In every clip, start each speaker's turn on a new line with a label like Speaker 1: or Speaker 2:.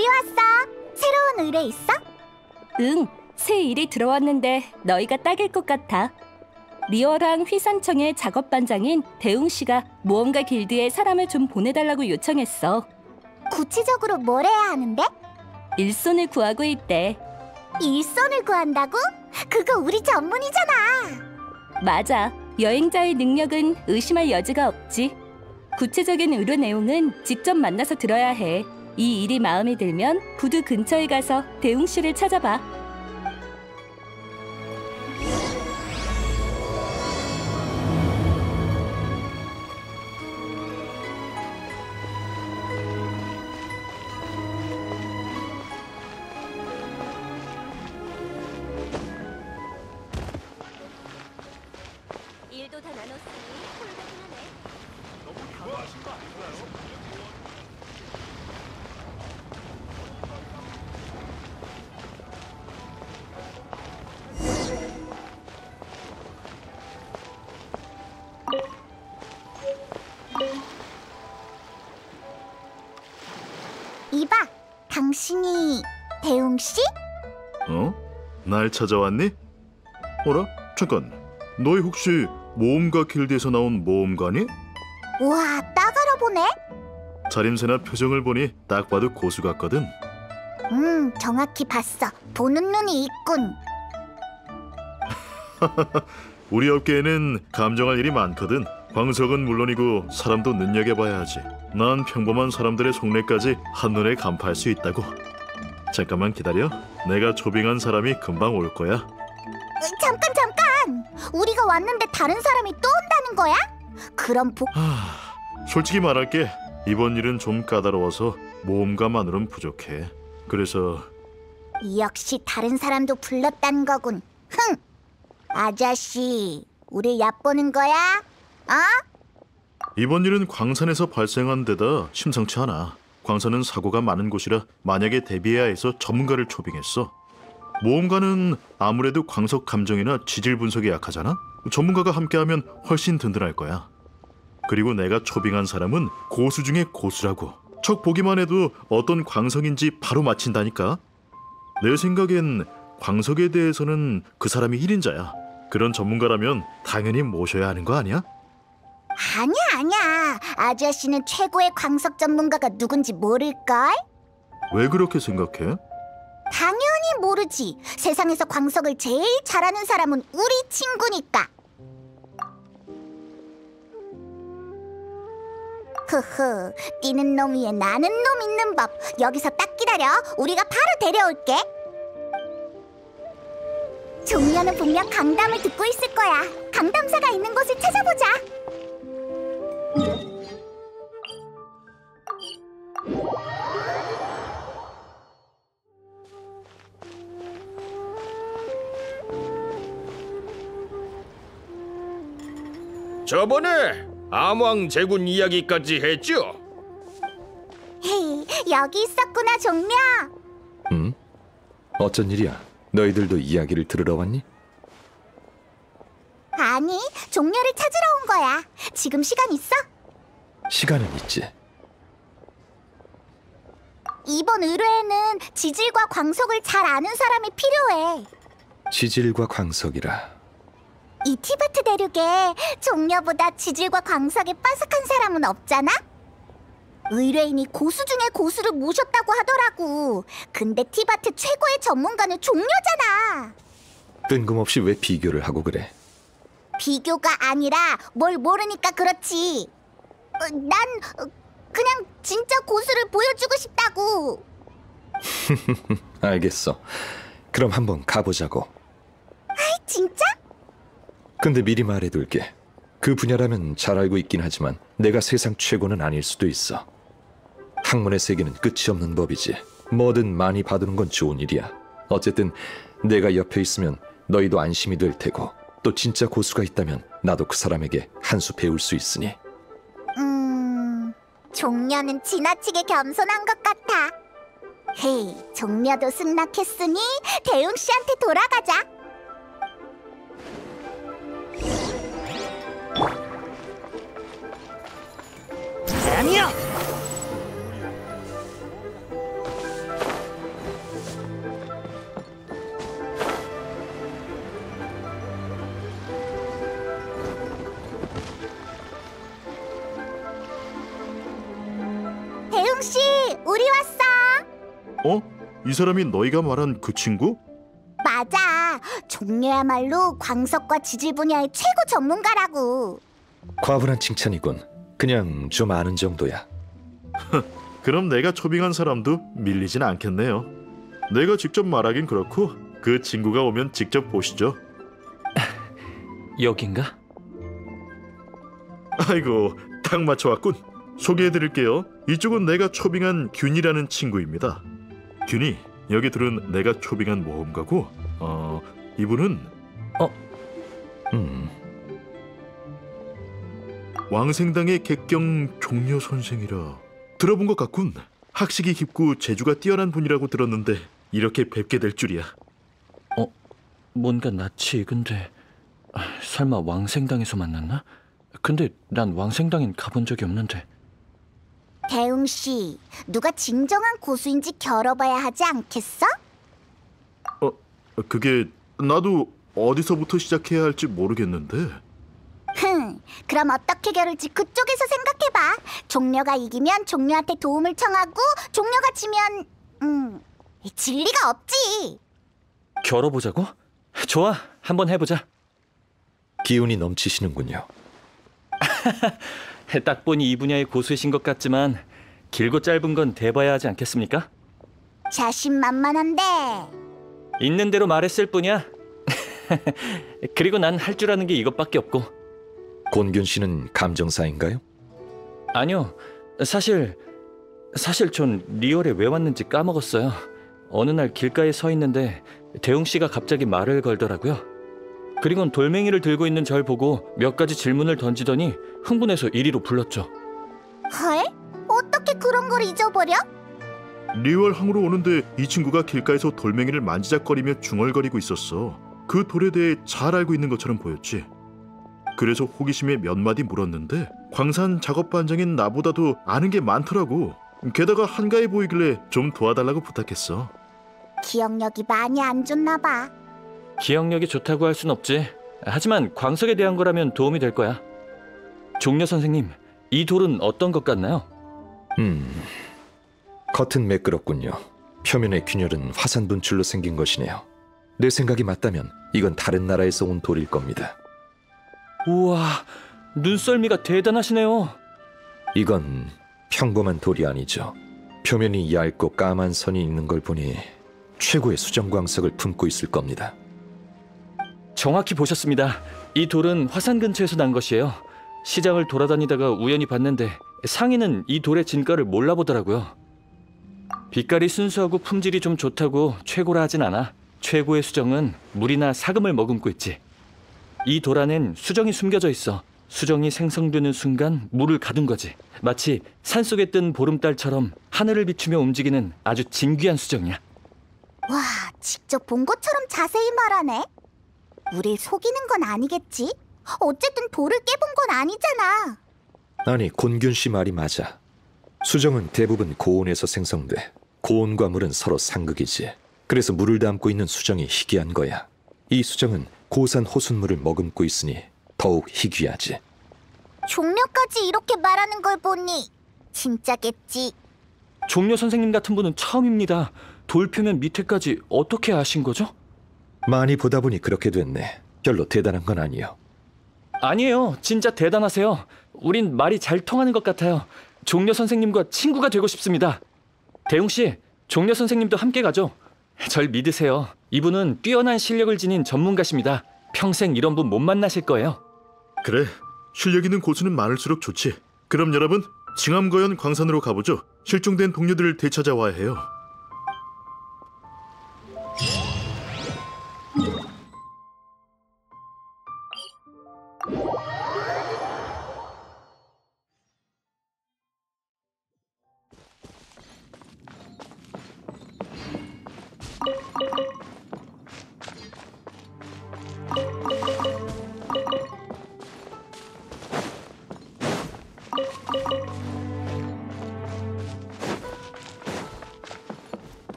Speaker 1: 우리 왔어. 새로운 의뢰 있어?
Speaker 2: 응, 새 일이 들어왔는데 너희가 딱일 것 같아. 리어랑 휘산청의 작업반장인 대웅씨가 모험가 길드에 사람을 좀 보내달라고 요청했어.
Speaker 1: 구체적으로 뭘 해야 하는데?
Speaker 2: 일손을 구하고 있대.
Speaker 1: 일손을 구한다고? 그거 우리 전문이잖아.
Speaker 2: 맞아. 여행자의 능력은 의심할 여지가 없지. 구체적인 의뢰 내용은 직접 만나서 들어야 해. 이 일이 마음에 들면 부두 근처에 가서 대웅씨를 찾아봐. 일도 다 나눴으니 홀가분 하네.
Speaker 3: 너무 좋아하신 거 아닌가요?
Speaker 1: 이봐, 당신이 대웅씨?
Speaker 3: 어? 날 찾아왔니? 어라? 잠깐, 너희 혹시 모험가 길드에서 나온 모험가니?
Speaker 1: 우와, 딱 알아보네.
Speaker 3: 자림새나 표정을 보니 딱 봐도 고수 같거든.
Speaker 1: 정확히 봤어. 보는 눈이 있군.
Speaker 3: 우리 업계에는 감정할 일이 많거든. 광석은 물론이고 사람도 눈여겨봐야 하지. 난 평범한 사람들의 속내까지 한눈에 간파할 수 있다고. 잠깐만 기다려. 내가 초빙한 사람이 금방 올 거야.
Speaker 1: 잠깐. 우리가 왔는데 다른 사람이 또 온다는 거야? 그럼
Speaker 3: 솔직히 말할게. 이번 일은 좀 까다로워서 모험가만으로는 부족해. 그래서
Speaker 1: 역시 다른 사람도 불렀다는 거군. 흥! 아저씨, 우리 얕보는 거야? 어?
Speaker 3: 이번 일은 광산에서 발생한 데다 심상치 않아. 광산은 사고가 많은 곳이라 만약에 대비해야 해서 전문가를 초빙했어. 모험가는 아무래도 광석 감정이나 지질 분석에 약하잖아. 전문가가 함께하면 훨씬 든든할 거야. 그리고 내가 초빙한 사람은 고수 중에 고수라고. 척 보기만 해도 어떤 광석인지 바로 맞힌다니까. 내 생각엔 광석에 대해서는 그 사람이 1인자야. 그런 전문가라면 당연히 모셔야 하는 거 아니야?
Speaker 1: 아니야. 아저씨는 최고의 광석 전문가가 누군지 모를걸?
Speaker 3: 왜 그렇게 생각해?
Speaker 1: 당연히 모르지. 세상에서 광석을 제일 잘하는 사람은 우리 친구니까. 흐흐, 뛰는 놈 위에 나는 놈 있는 법. 여기서 딱 기다려. 우리가 바로 데려올게. 종려는 분명 강담을 듣고 있을 거야. 강담사가 있는 곳을 찾아보자.
Speaker 4: 저번에 암왕 제군 이야기까지 했죠?
Speaker 1: 헤이, 여기 있었구나, 종려.
Speaker 5: 응? 어쩐 일이야? 너희들도 이야기를 들으러 왔니?
Speaker 1: 아니, 종려를 찾으러 온 거야. 지금 시간 있어?
Speaker 5: 시간은 있지.
Speaker 1: 이번 의뢰에는 지질과 광석을 잘 아는 사람이 필요해.
Speaker 5: 지질과 광석이라.
Speaker 1: 이 티바트 대륙에 종려보다 지질과 광석에 빠삭한 사람은 없잖아? 의뢰인이 고수 중에 고수를 모셨다고 하더라고. 근데 티바트 최고의 전문가는 종려잖아.
Speaker 5: 뜬금없이 왜 비교를 하고 그래?
Speaker 1: 비교가 아니라 뭘 모르니까 그렇지. 난 그냥 진짜 고수를 보여주고 싶다고.
Speaker 5: 알겠어. 그럼 한번 가보자고.
Speaker 1: 아이, 진짜?
Speaker 5: 근데 미리 말해둘게. 그 분야라면 잘 알고 있긴 하지만 내가 세상 최고는 아닐 수도 있어. 학문의 세계는 끝이 없는 법이지. 뭐든 많이 봐두는 건 좋은 일이야. 어쨌든 내가 옆에 있으면 너희도 안심이 될 테고, 또 진짜 고수가 있다면 나도 그 사람에게 한 수 배울 수 있으니.
Speaker 1: 종려는 지나치게 겸손한 것 같아. 헤이, 종려도 승낙했으니 대웅 씨한테 돌아가자.
Speaker 6: 아니요!
Speaker 1: 대웅씨, 우리 왔어.
Speaker 3: 어? 이 사람이 너희가 말한 그 친구?
Speaker 1: 맞아. 종려야말로 광석과 지질 분야의 최고 전문가라고.
Speaker 5: 과분한 칭찬이군. 그냥 좀 아는 정도야.
Speaker 3: 그럼 내가 초빙한 사람도 밀리진 않겠네요. 내가 직접 말하긴 그렇고 그 친구가 오면 직접 보시죠.
Speaker 6: 여긴가?
Speaker 3: 아이고, 딱 맞춰왔군. 소개해드릴게요. 이쪽은 내가 초빙한 균이라는 친구입니다. 균이, 여기 둘은 내가 초빙한 모험가고 이분은 왕생당의 객경 종려 선생이라 들어본 것 같군. 학식이 깊고 재주가 뛰어난 분이라고 들었는데 이렇게 뵙게 될 줄이야.
Speaker 6: 뭔가 낯이 익은데 설마 왕생당에서 만났나? 근데 난 왕생당엔 가본 적이 없는데.
Speaker 1: 대웅씨, 누가 진정한 고수인지 겨뤄봐야 하지 않겠어?
Speaker 3: 그게 나도 어디서부터 시작해야 할지 모르겠는데.
Speaker 1: 그럼 어떻게 겨룰지 그쪽에서 생각해봐. 종려가 이기면 종려한테 도움을 청하고 종려가 지면 질 리가 없지.
Speaker 6: 겨뤄보자고? 좋아, 한번 해보자.
Speaker 5: 기운이 넘치시는군요.
Speaker 6: 딱 보니 이 분야의 고수이신 것 같지만 길고 짧은 건 대봐야 하지 않겠습니까?
Speaker 1: 자신만만한데.
Speaker 6: 있는 대로 말했을 뿐이야. 그리고 난 할 줄 아는 게 이것밖에 없고.
Speaker 5: 곤균 씨는 감정사인가요?
Speaker 6: 아니요, 사실 전 리얼에 왜 왔는지 까먹었어요. 어느 날 길가에 서 있는데 대웅 씨가 갑자기 말을 걸더라고요. 그리곤 돌멩이를 들고 있는 절 보고 몇 가지 질문을 던지더니 흥분해서 이리로 불렀죠.
Speaker 1: 헐? 어떻게 그런 걸 잊어버려?
Speaker 3: 리월 항으로 오는데 이 친구가 길가에서 돌멩이를 만지작거리며 중얼거리고 있었어. 그 돌에 대해 잘 알고 있는 것처럼 보였지. 그래서 호기심에 몇 마디 물었는데 광산 작업 반장인 나보다도 아는 게 많더라고. 게다가 한가해 보이길래 좀 도와달라고 부탁했어.
Speaker 1: 기억력이 많이 안 좋나 봐.
Speaker 6: 기억력이 좋다고 할 순 없지. 하지만 광석에 대한 거라면 도움이 될 거야. 종려 선생님, 이 돌은 어떤 것 같나요?
Speaker 5: 겉은 매끄럽군요. 표면의 균열은 화산 분출로 생긴 것이네요. 내 생각이 맞다면 이건 다른 나라에서 온 돌일 겁니다.
Speaker 6: 우와, 눈썰미가 대단하시네요.
Speaker 5: 이건 평범한 돌이 아니죠. 표면이 얇고 까만 선이 있는 걸 보니 최고의 수정광석을 품고 있을 겁니다.
Speaker 6: 정확히 보셨습니다. 이 돌은 화산 근처에서 난 것이에요. 시장을 돌아다니다가 우연히 봤는데 상인은 이 돌의 진가를 몰라보더라고요. 빛깔이 순수하고 품질이 좀 좋다고 최고라 하진 않아. 최고의 수정은 물이나 사금을 머금고 있지. 이 돌 안엔 수정이 숨겨져 있어. 수정이 생성되는 순간 물을 가둔 거지. 마치 산속에 뜬 보름달처럼 하늘을 비추며 움직이는 아주 진귀한 수정이야.
Speaker 1: 와, 직접 본 것처럼 자세히 말하네. 우릴 속이는 건 아니겠지? 어쨌든 돌을 깨본 건 아니잖아.
Speaker 5: 아니, 곤균 씨 말이 맞아. 수정은 대부분 고온에서 생성돼. 고온과 물은 서로 상극이지. 그래서 물을 담고 있는 수정이 희귀한 거야. 이 수정은 고산 호숫물을 머금고 있으니 더욱 희귀하지.
Speaker 1: 종려까지 이렇게 말하는 걸 보니 진짜겠지.
Speaker 6: 종려 선생님 같은 분은 처음입니다. 돌 표면 밑에까지 어떻게 아신 거죠?
Speaker 5: 많이 보다 보니 그렇게 됐네. 별로 대단한 건 아니요.
Speaker 6: 아니에요. 진짜 대단하세요. 우린 말이 잘 통하는 것 같아요. 종려 선생님과 친구가 되고 싶습니다. 대웅 씨, 종려 선생님도 함께 가죠. 절 믿으세요. 이분은 뛰어난 실력을 지닌 전문가십니다. 평생 이런 분 못 만나실 거예요.
Speaker 3: 그래, 실력 있는 고수는 많을수록 좋지. 그럼 여러분, 징암거연 광산으로 가보죠. 실종된 동료들을 되찾아와야 해요.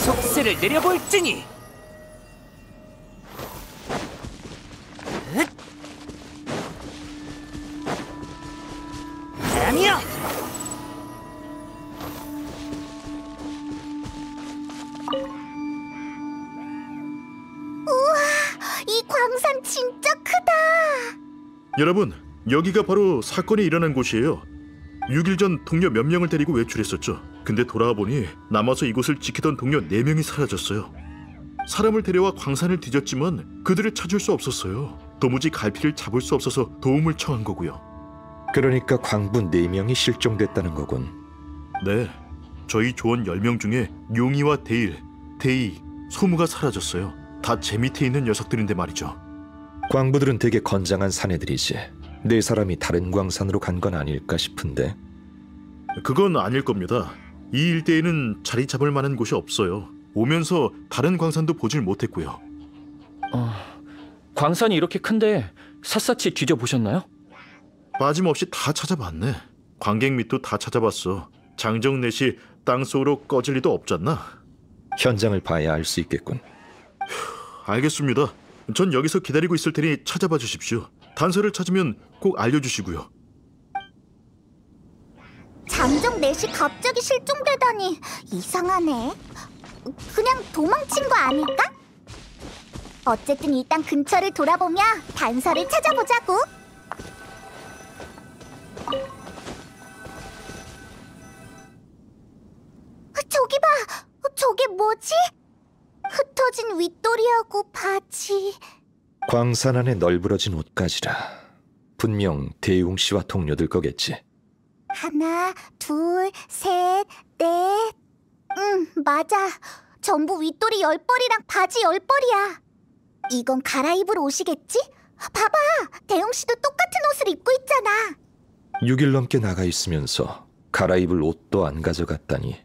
Speaker 7: 속세를 내려볼지니. 바람이여,
Speaker 3: 여러분, 여기가 바로 사건이 일어난 곳이에요. 6일 전 동료 몇 명을 데리고 외출했었죠. 근데 돌아와 보니 남아서 이곳을 지키던 동료 4명이 사라졌어요. 사람을 데려와 광산을 뒤졌지만 그들을 찾을 수 없었어요. 도무지 갈피를 잡을 수 없어서 도움을 청한 거고요.
Speaker 5: 그러니까 광부 4명이 실종됐다는 거군.
Speaker 3: 네, 저희 조원 10명 중에 용이와 데일, 데이, 소무가 사라졌어요. 다 제 밑에 있는 녀석들인데 말이죠.
Speaker 5: 광부들은 되게 건장한 사내들이지. 4사람이 다른 광산으로 간 건 아닐까 싶은데.
Speaker 3: 그건 아닐 겁니다. 이 일대에는 자리 잡을 만한 곳이 없어요. 오면서 다른 광산도 보질 못했고요.
Speaker 6: 광산이 이렇게 큰데 샅샅이 뒤져보셨나요?
Speaker 3: 빠짐없이 다 찾아봤네. 관객 밑도 다 찾아봤어. 장정넷이 땅속으로 꺼질 리도 없잖나.
Speaker 5: 현장을 봐야 알 수 있겠군.
Speaker 3: 알겠습니다. 전 여기서 기다리고 있을 테니 찾아봐 주십시오. 단서를 찾으면 꼭 알려주시고요.
Speaker 1: 장정 넷이 갑자기 실종되다니 이상하네. 그냥 도망친 거 아닐까? 어쨌든 일단 근처를 돌아보며 단서를 찾아보자고. 저기 봐! 저게 뭐지? 흩어진 윗도리하고 바지.
Speaker 5: 광산 안에 널브러진 옷가지라. 분명 대웅 씨와 동료들 거겠지.
Speaker 1: 하나, 둘, 셋, 넷. 맞아. 전부 윗도리 10벌이랑 바지 10벌이야. 이건 갈아입을 옷이겠지? 봐봐! 대웅 씨도 똑같은 옷을 입고 있잖아.
Speaker 5: 6일 넘게 나가 있으면서 갈아입을 옷도 안 가져갔다니.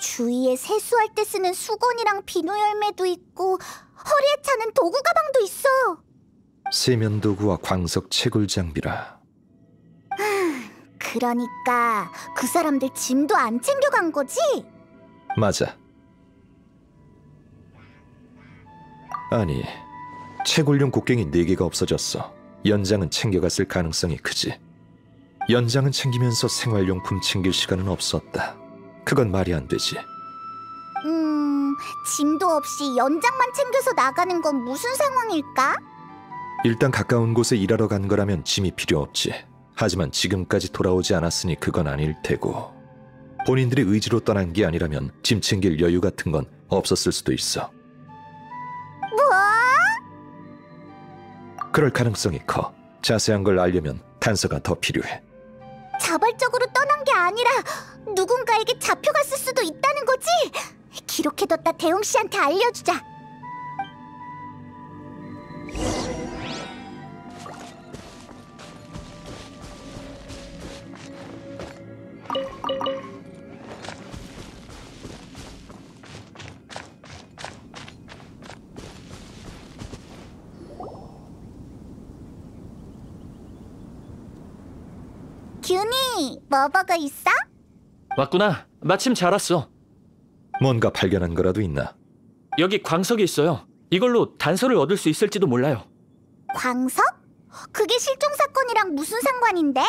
Speaker 1: 주위에 세수할 때 쓰는 수건이랑 비누 열매도 있고 허리에 차는 도구 가방도 있어.
Speaker 5: 세면도구와 광석 채굴 장비라.
Speaker 1: 그러니까 그 사람들 짐도 안 챙겨간 거지?
Speaker 5: 맞아. 아니, 채굴용 곡괭이 4개가 없어졌어. 연장은 챙겨갔을 가능성이 크지. 연장은 챙기면서 생활용품 챙길 시간은 없었다. 그건 말이 안 되지.
Speaker 1: 짐도 없이 연장만 챙겨서 나가는 건 무슨 상황일까?
Speaker 5: 일단 가까운 곳에 일하러 간 거라면 짐이 필요 없지. 하지만 지금까지 돌아오지 않았으니 그건 아닐 테고. 본인들의 의지로 떠난 게 아니라면 짐 챙길 여유 같은 건 없었을 수도 있어.
Speaker 1: 뭐?
Speaker 5: 그럴 가능성이 커. 자세한 걸 알려면 단서가 더 필요해.
Speaker 1: 자발적으로 떠난 게 아니라 누군가에게 잡혀갔을 수도 있다는 거지? 기록해뒀다 대웅 씨한테 알려주자. 균이, 뭐 보고 있어?
Speaker 6: 왔구나. 마침 잘 왔어.
Speaker 5: 뭔가 발견한 거라도 있나?
Speaker 6: 여기 광석이 있어요. 이걸로 단서를 얻을 수 있을지도 몰라요.
Speaker 1: 광석? 그게 실종 사건이랑 무슨 상관인데?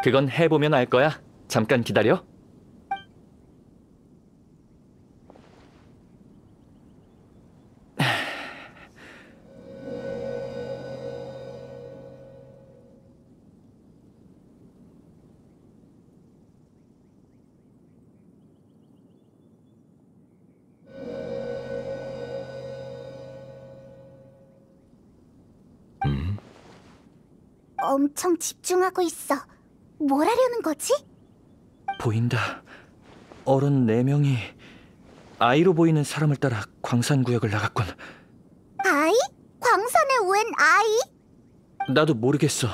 Speaker 6: 그건 해보면 알 거야. 잠깐 기다려.
Speaker 1: 엄청 집중하고 있어. 뭘 하려는 거지?
Speaker 6: 보인다. 어른 4명이 아이로 보이는 사람을 따라 광산구역을 나갔군.
Speaker 1: 아이? 광산에 웬 아이?
Speaker 6: 나도 모르겠어.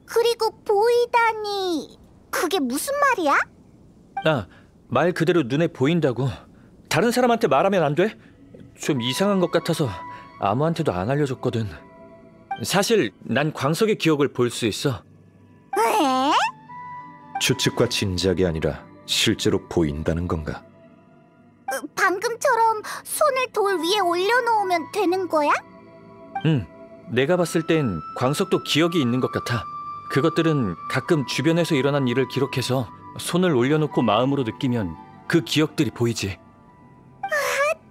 Speaker 1: 그리고 보이다니... 그게 무슨 말이야?
Speaker 6: 말 그대로 눈에 보인다고. 다른 사람한테 말하면 안 돼? 좀 이상한 것 같아서 아무한테도 안 알려줬거든. 사실 난 광석의 기억을 볼 수 있어.
Speaker 1: 에?
Speaker 5: 추측과 짐작이 아니라 실제로 보인다는 건가?
Speaker 1: 방금처럼 손을 돌 위에 올려놓으면 되는 거야?
Speaker 6: 응, 내가 봤을 땐 광석도 기억이 있는 것 같아. 그것들은 가끔 주변에서 일어난 일을 기록해서 손을 올려놓고 마음으로 느끼면 그 기억들이 보이지.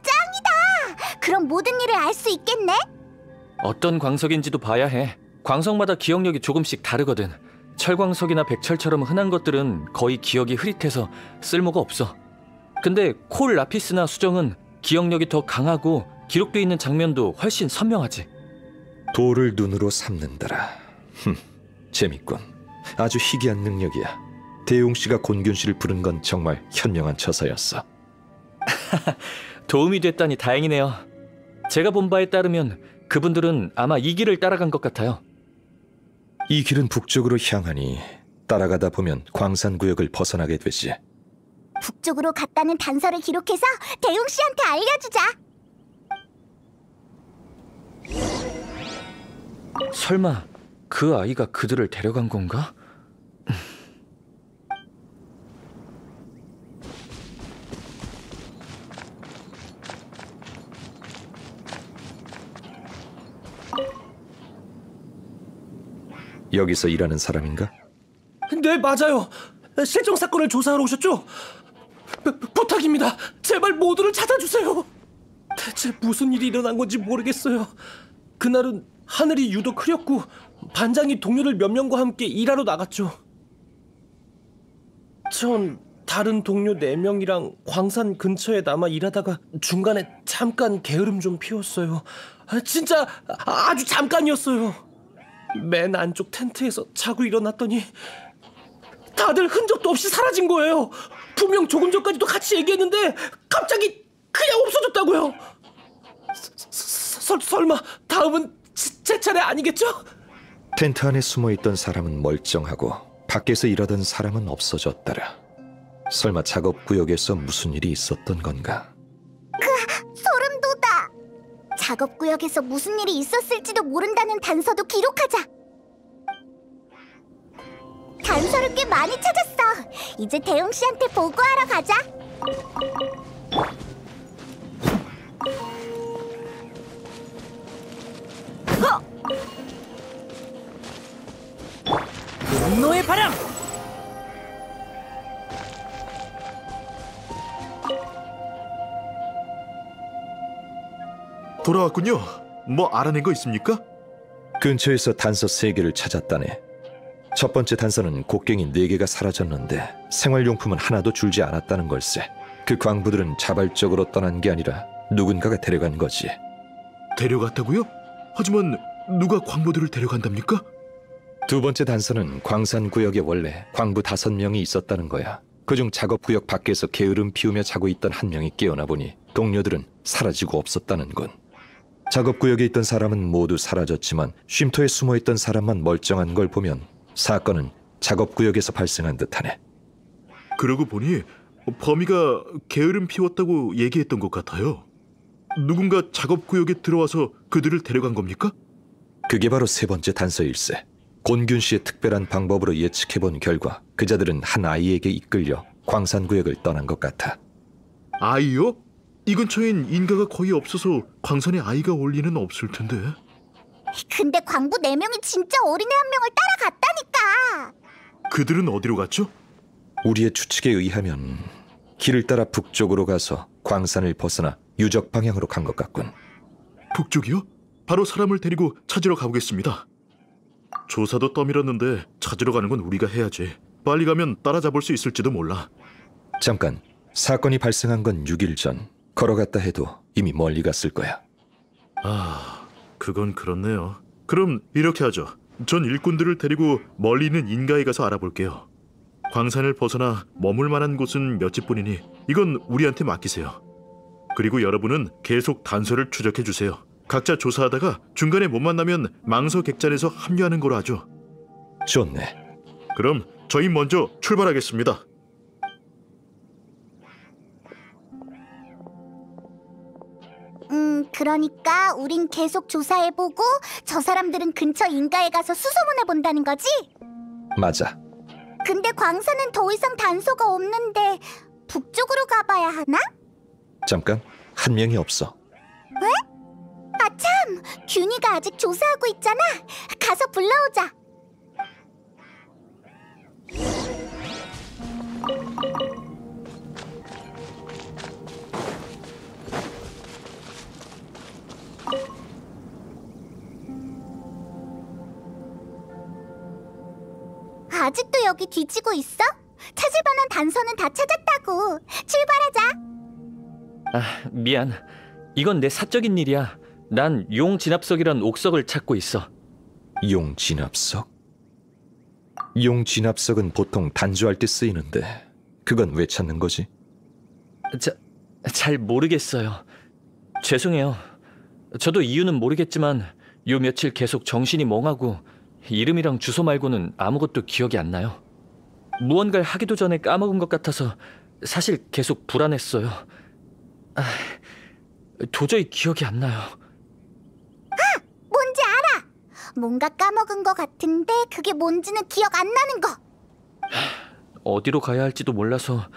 Speaker 1: 짱이다! 그럼 모든 일을 알 수 있겠네?
Speaker 6: 어떤 광석인지도 봐야 해. 광석마다 기억력이 조금씩 다르거든. 철광석이나 백철처럼 흔한 것들은 거의 기억이 흐릿해서 쓸모가 없어. 근데 콜, 라피스나 수정은 기억력이 더 강하고 기록돼 있는 장면도 훨씬 선명하지.
Speaker 5: 돌을 눈으로 삼는다라. 재밌군. 아주 희귀한 능력이야. 대웅 씨가 곤균 씨를 부른 건 정말 현명한 처사였어.
Speaker 6: 도움이 됐다니 다행이네요. 제가 본 바에 따르면 그분들은 아마 이 길을 따라간 것 같아요.
Speaker 5: 이 길은 북쪽으로 향하니 따라가다 보면 광산구역을 벗어나게 되지.
Speaker 1: 북쪽으로 갔다는 단서를 기록해서 대웅 씨한테 알려주자.
Speaker 6: 설마 그 아이가 그들을 데려간 건가?
Speaker 5: 여기서 일하는 사람인가?
Speaker 8: 네, 맞아요. 실종 사건을 조사하러 오셨죠? 부탁입니다. 제발 모두를 찾아주세요. 대체 무슨 일이 일어난 건지 모르겠어요. 그날은 하늘이 유독 흐렸고 반장이 동료들 몇 명과 함께 일하러 나갔죠. 전 다른 동료 4명이랑 광산 근처에 남아 일하다가 중간에 잠깐 게으름 좀 피웠어요. 진짜 아주 잠깐이었어요. 맨 안쪽 텐트에서 자고 일어났더니 다들 흔적도 없이 사라진 거예요. 분명 조금 전까지도 같이 얘기했는데 갑자기 그냥 없어졌다고요. 설마 다음은 제 차례 아니겠죠?
Speaker 5: 텐트 안에 숨어있던 사람은 멀쩡하고 밖에서 일하던 사람은 없어졌더라. 설마 작업구역에서 무슨 일이 있었던 건가?
Speaker 1: 소름 돋아. 작업구역에서 무슨 일이 있었을지도 모른다는 단서도 기록하자. 단서를 꽤 많이 찾았어. 이제 대웅 씨한테 보고하러 가자.
Speaker 7: 분노의 바람!
Speaker 3: 돌아왔군요. 뭐 알아낸 거 있습니까?
Speaker 5: 근처에서 단서 3개를 찾았다네. 첫 번째 단서는 곡괭이 4개가 사라졌는데 생활용품은 하나도 줄지 않았다는 걸세. 그 광부들은 자발적으로 떠난 게 아니라 누군가가 데려간 거지.
Speaker 3: 데려갔다고요? 하지만 누가 광부들을 데려간답니까?
Speaker 5: 두 번째 단서는 광산구역에 원래 광부 5명이 있었다는 거야. 그중 작업구역 밖에서 게으름 피우며 자고 있던 한 명이 깨어나 보니 동료들은 사라지고 없었다는 건. 작업구역에 있던 사람은 모두 사라졌지만 쉼터에 숨어있던 사람만 멀쩡한 걸 보면 사건은 작업구역에서 발생한 듯하네.
Speaker 3: 그러고 보니 범인가 게으름 피웠다고 얘기했던 것 같아요. 누군가 작업구역에 들어와서 그들을 데려간 겁니까?
Speaker 5: 그게 바로 세 번째 단서일세. 곤균 씨의 특별한 방법으로 예측해본 결과 그자들은 한 아이에게 이끌려 광산구역을 떠난 것 같아.
Speaker 3: 아이요? 이 근처엔 인가가 거의 없어서 광산에 아이가 올 리는 없을 텐데.
Speaker 1: 근데 광부 4명이 진짜 어린애 한 명을 따라갔다니까.
Speaker 3: 그들은 어디로 갔죠?
Speaker 5: 우리의 추측에 의하면 길을 따라 북쪽으로 가서 광산을 벗어나 유적 방향으로 간 것 같군.
Speaker 3: 북쪽이요? 바로 사람을 데리고 찾으러 가보겠습니다. 조사도 떠밀었는데 찾으러 가는 건 우리가 해야지. 빨리 가면 따라잡을 수 있을지도 몰라.
Speaker 5: 잠깐, 사건이 발생한 건 6일 전. 걸어갔다 해도 이미 멀리 갔을 거야.
Speaker 3: 아, 그건 그렇네요. 그럼 이렇게 하죠. 전 일꾼들을 데리고 멀리 있는 인가에 가서 알아볼게요. 광산을 벗어나 머물 만한 곳은 몇 집뿐이니 이건 우리한테 맡기세요. 그리고 여러분은 계속 단서를 추적해 주세요. 각자 조사하다가 중간에 못 만나면 망서 객잔에서 합류하는 거로 하죠.
Speaker 5: 좋네.
Speaker 3: 그럼 저희 먼저 출발하겠습니다.
Speaker 1: 그러니까 우린 계속 조사해보고 저 사람들은 근처 인가에 가서 수소문해본다는 거지?
Speaker 5: 맞아.
Speaker 1: 근데 광산은 더 이상 단서가 없는데 북쪽으로 가봐야 하나?
Speaker 5: 잠깐, 한 명이 없어.
Speaker 1: 왜? 아참! 균이가 아직 조사하고 있잖아. 가서 불러오자. 아직도 여기 뒤지고 있어? 찾을 만한 단서는 다 찾았다고. 출발하자.
Speaker 6: 아, 미안. 이건 내 사적인 일이야. 난 용 진압석이란 옥석을 찾고 있어.
Speaker 5: 용 진압석? 용 진압석은 보통 단조할 때 쓰이는데 그건 왜 찾는 거지?
Speaker 6: 잘 모르겠어요. 죄송해요. 저도 이유는 모르겠지만 요 며칠 계속 정신이 멍하고 이름이랑 주소 말고는 아무것도 기억이 안 나요. 무언가를 하기도 전에 까먹은 것 같아서 사실 계속 불안했어요. 도저히 기억이 안 나요.
Speaker 1: 뭔지 알아. 뭔가 까먹은 것 같은데 그게 뭔지는 기억 안 나는 거.
Speaker 6: 어디로 가야 할지도 몰라서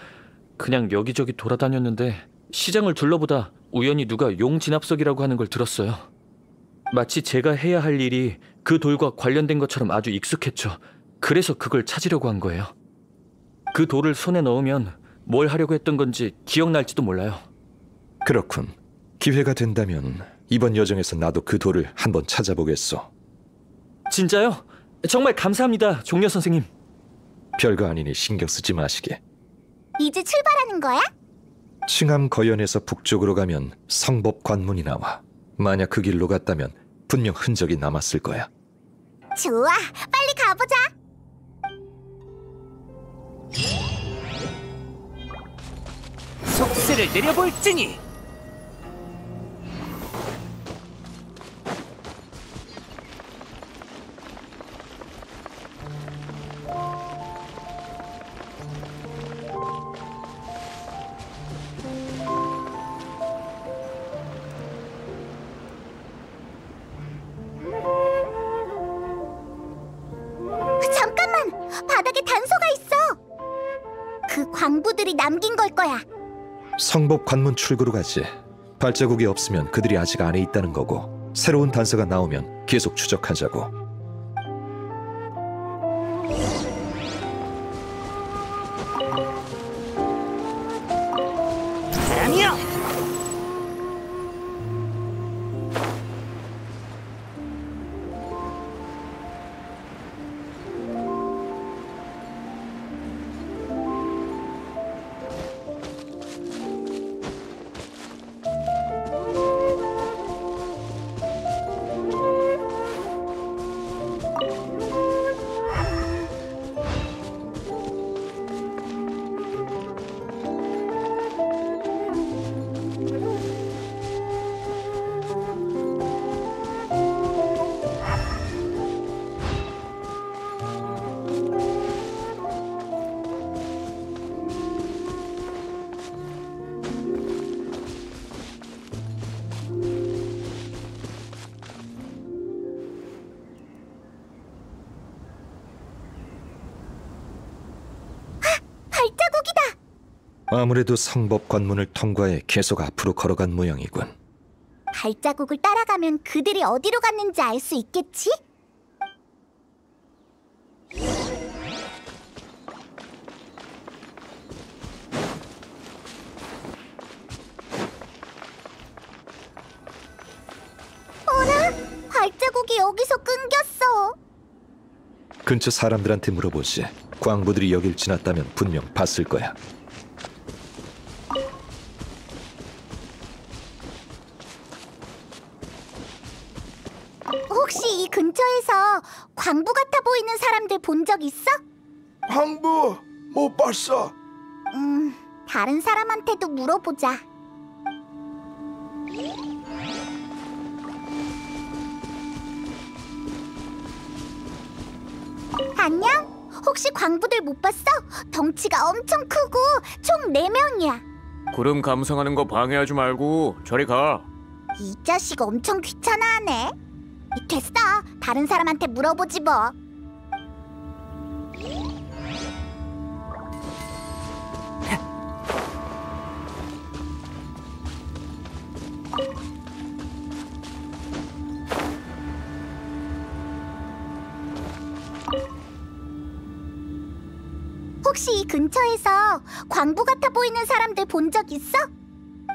Speaker 6: 그냥 여기저기 돌아다녔는데 시장을 둘러보다 우연히 누가 용 진압석이라고 하는 걸 들었어요. 마치 제가 해야 할 일이 그 돌과 관련된 것처럼 아주 익숙했죠. 그래서 그걸 찾으려고 한 거예요. 그 돌을 손에 넣으면 뭘 하려고 했던 건지 기억날지도 몰라요.
Speaker 5: 그렇군. 기회가 된다면 이번 여정에서 나도 그 돌을 한번 찾아보겠소.
Speaker 6: 진짜요? 정말 감사합니다, 종려 선생님.
Speaker 5: 별거 아니니 신경 쓰지 마시게.
Speaker 1: 이제 출발하는 거야?
Speaker 5: 칭암 거연에서 북쪽으로 가면 성법 관문이 나와. 만약 그 길로 갔다면 분명 흔적이 남았을 거야.
Speaker 1: 좋아, 빨리 가보자.
Speaker 7: 속세를 내려볼지니.
Speaker 1: 잠깐만, 바닥에 단서가 있어. 그 광부들이 남긴 걸 거야.
Speaker 5: 성법 관문 출구로 가지. 발자국이 없으면 그들이 아직 안에 있다는 거고, 새로운 단서가 나오면 계속 추적하자고.
Speaker 7: 아니요.
Speaker 1: 발자국이다.
Speaker 5: 아무래도 성법 관문을 통과해 계속 앞으로 걸어간 모양이군.
Speaker 1: 발자국을 따라가면 그들이 어디로 갔는지 알 수 있겠지? 어라? 발자국이 여기서 끊겼어.
Speaker 5: 근처 사람들한테 물어보지. 광부들이 여길 지났다면 분명 봤을 거야.
Speaker 1: 혹시 이 근처에서 광부 같아 보이는 사람들 본 적 있어?
Speaker 9: 광부 못 봤어.
Speaker 1: 다른 사람한테도 물어보자. 안녕? 혹시 광부들 못 봤어? 덩치가 엄청 크고 총 4명이야.
Speaker 4: 구름 감상하는 거 방해하지 말고 저리 가.
Speaker 1: 이 자식 엄청 귀찮아하네. 됐어. 다른 사람한테 물어보지 뭐. 혹시 이 근처에서 광부 같아 보이는 사람들 본 적 있어?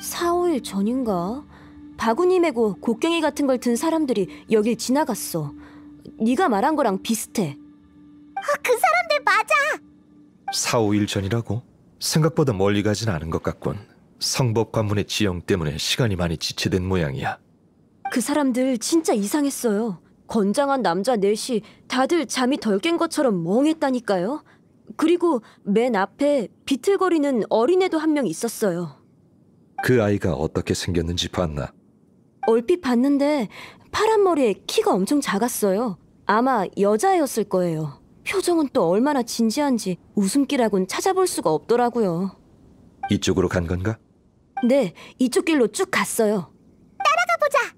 Speaker 10: 4, 5일 전인가? 바구니 메고 곡괭이 같은 걸 든 사람들이 여길 지나갔어. 네가 말한 거랑 비슷해.
Speaker 1: 그 사람들 맞아.
Speaker 5: 4, 5일 전이라고? 생각보다 멀리 가진 않은 것 같군. 성법 관문의 지형 때문에 시간이 많이 지체된 모양이야.
Speaker 10: 그 사람들 진짜 이상했어요. 건장한 남자 넷이 다들 잠이 덜 깬 것처럼 멍했다니까요. 그리고 맨 앞에 비틀거리는 어린애도 한 명 있었어요.
Speaker 5: 그 아이가 어떻게 생겼는지 봤나?
Speaker 10: 얼핏 봤는데 파란 머리에 키가 엄청 작았어요. 아마 여자애였을 거예요. 표정은 또 얼마나 진지한지 웃음기라곤 찾아볼 수가 없더라고요.
Speaker 5: 이쪽으로 간 건가?
Speaker 10: 네, 이쪽 길로 쭉 갔어요.
Speaker 1: 가보자.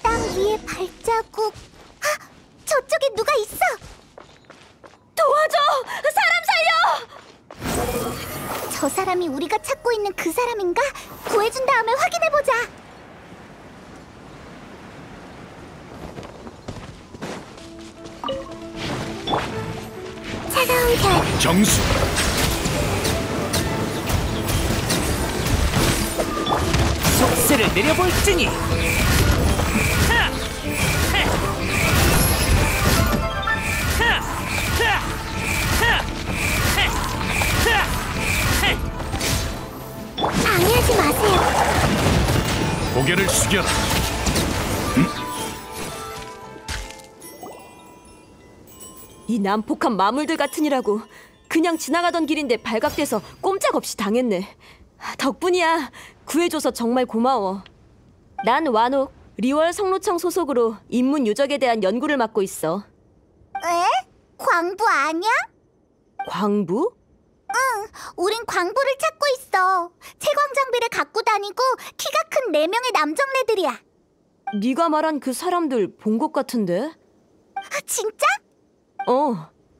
Speaker 1: 땅 위에 발자국. 저쪽에 누가 있어.
Speaker 10: 도와줘! 사람 살려!
Speaker 1: 저 사람이 우리가 찾고 있는 그 사람인가? 구해준 다음에 확인해보자. 차가운 별.
Speaker 4: 정수.
Speaker 7: 속세를 내려볼지니.
Speaker 1: 방해하지 마세요.
Speaker 4: 고개를 숙여라.
Speaker 10: 이 난폭한 마물들 같으니라고. 그냥 지나가던 길인데 발각돼서 꼼짝없이 당했네. 덕분이야. 구해줘서 정말 고마워. 난 완옥, 리월 성로청 소속으로 인문 유적에 대한 연구를 맡고 있어.
Speaker 1: 에? 광부 아니야?
Speaker 10: 광부?
Speaker 1: 우린 광부를 찾고 있어. 채광 장비를 갖고 다니고 키가 큰 4명의 남정네들이야.
Speaker 10: 네가 말한 그 사람들 본 것 같은데?
Speaker 1: 진짜?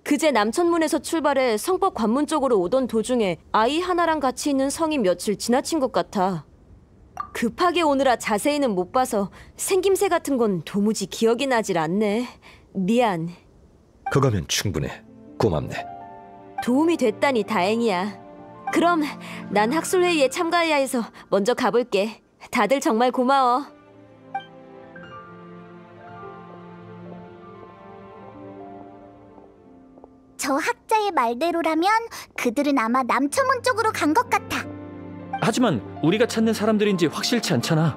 Speaker 10: 그제 남천문에서 출발해 성법 관문 쪽으로 오던 도중에 아이 하나랑 같이 있는 성인 며칠 지나친 것 같아. 급하게 오느라 자세히는 못 봐서 생김새 같은 건 도무지 기억이 나질 않네. 미안.
Speaker 5: 그거면 충분해. 고맙네.
Speaker 10: 도움이 됐다니 다행이야. 그럼 난 학술회의에 참가해야 해서 먼저 가볼게. 다들 정말 고마워.
Speaker 1: 저 학자의 말대로라면 그들은 아마 남천문 쪽으로 간 것 같아.
Speaker 6: 하지만 우리가 찾는 사람들인지 확실치 않잖아.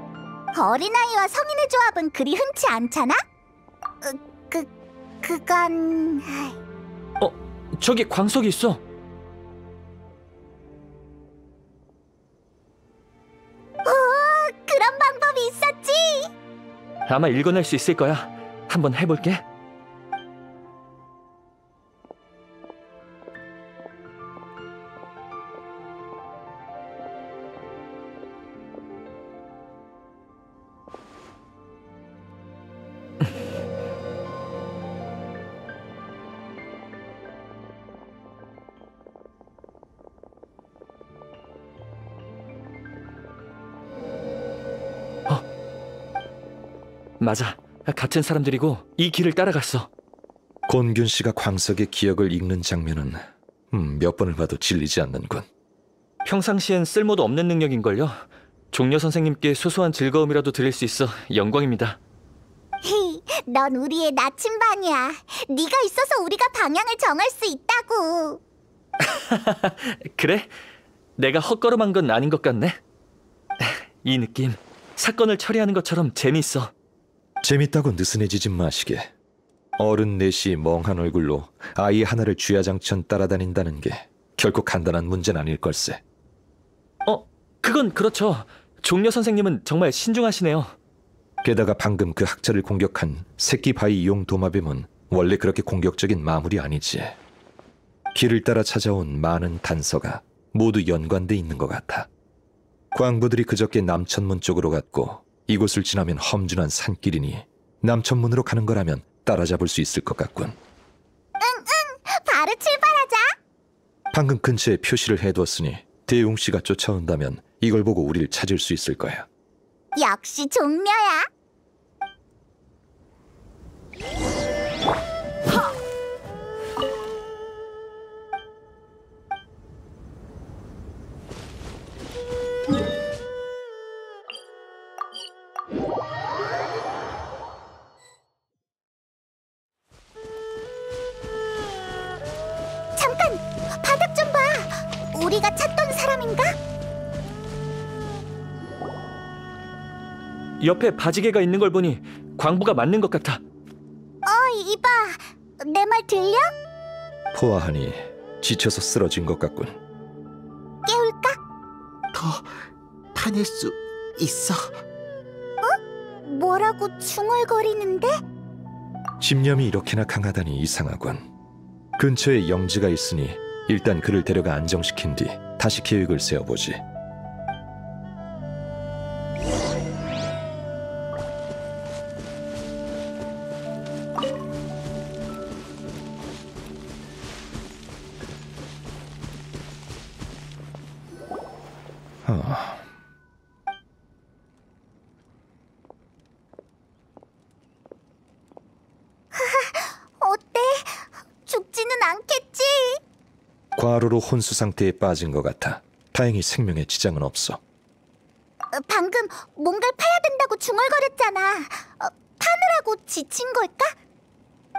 Speaker 1: 어린아이와 성인의 조합은 그리 흔치 않잖아? 그건...
Speaker 6: 저기 광석이 있어.
Speaker 1: 그런 방법이 있었지?
Speaker 6: 아마 읽어낼 수 있을 거야. 한번 해볼게. 맞아. 같은 사람들이고 이 길을 따라갔어.
Speaker 5: 곤균 씨가 광석의 기억을 읽는 장면은 몇 번을 봐도 질리지 않는군.
Speaker 6: 평상시엔 쓸모도 없는 능력인걸요. 종려 선생님께 소소한 즐거움이라도 드릴 수 있어 영광입니다.
Speaker 1: 넌 우리의 나침반이야. 네가 있어서 우리가 방향을 정할 수 있다고.
Speaker 6: 그래? 내가 헛걸음한 건 아닌 것 같네. 이 느낌, 사건을 처리하는 것처럼 재밌어.
Speaker 5: 재밌다고 느슨해지지 마시게. 어른 넷이 멍한 얼굴로 아이 하나를 쥐야장천 따라다닌다는 게 결코 간단한 문제는 아닐 걸세.
Speaker 6: 그건 그렇죠. 종려 선생님은 정말 신중하시네요.
Speaker 5: 게다가 방금 그 학자를 공격한 새끼 바위 용 도마뱀은 원래 그렇게 공격적인 마물이 아니지. 길을 따라 찾아온 많은 단서가 모두 연관돼 있는 것 같아. 광부들이 그저께 남천문 쪽으로 갔고 이곳을 지나면 험준한 산길이니 남천문으로 가는 거라면 따라잡을 수 있을 것 같군.
Speaker 1: 바로 출발하자.
Speaker 5: 방금 근처에 표시를 해두었으니 대웅 씨가 쫓아온다면 이걸 보고 우릴 찾을 수 있을 거야.
Speaker 1: 역시 종려야. 잠깐! 바닥 좀 봐! 우리가 찾던 사람인가?
Speaker 6: 옆에 바지개가 있는 걸 보니 광부가 맞는 것 같아.
Speaker 1: 이봐! 내 말 들려?
Speaker 5: 포화하니 지쳐서 쓰러진 것 같군.
Speaker 1: 깨울까?
Speaker 11: 더 파낼 수 있어.
Speaker 1: 뭐라고 중얼거리는데?
Speaker 5: 집념이 이렇게나 강하다니 이상하군. 근처에 영지가 있으니 일단 그를 데려가 안정시킨 뒤 다시 계획을 세워보지.
Speaker 1: 어때? 죽지는 않겠지?
Speaker 5: 과로로 혼수 상태에 빠진 것 같아. 다행히 생명에 지장은 없어.
Speaker 1: 방금 뭔가를 파야 된다고 중얼거렸잖아. 파느라고 지친 걸까?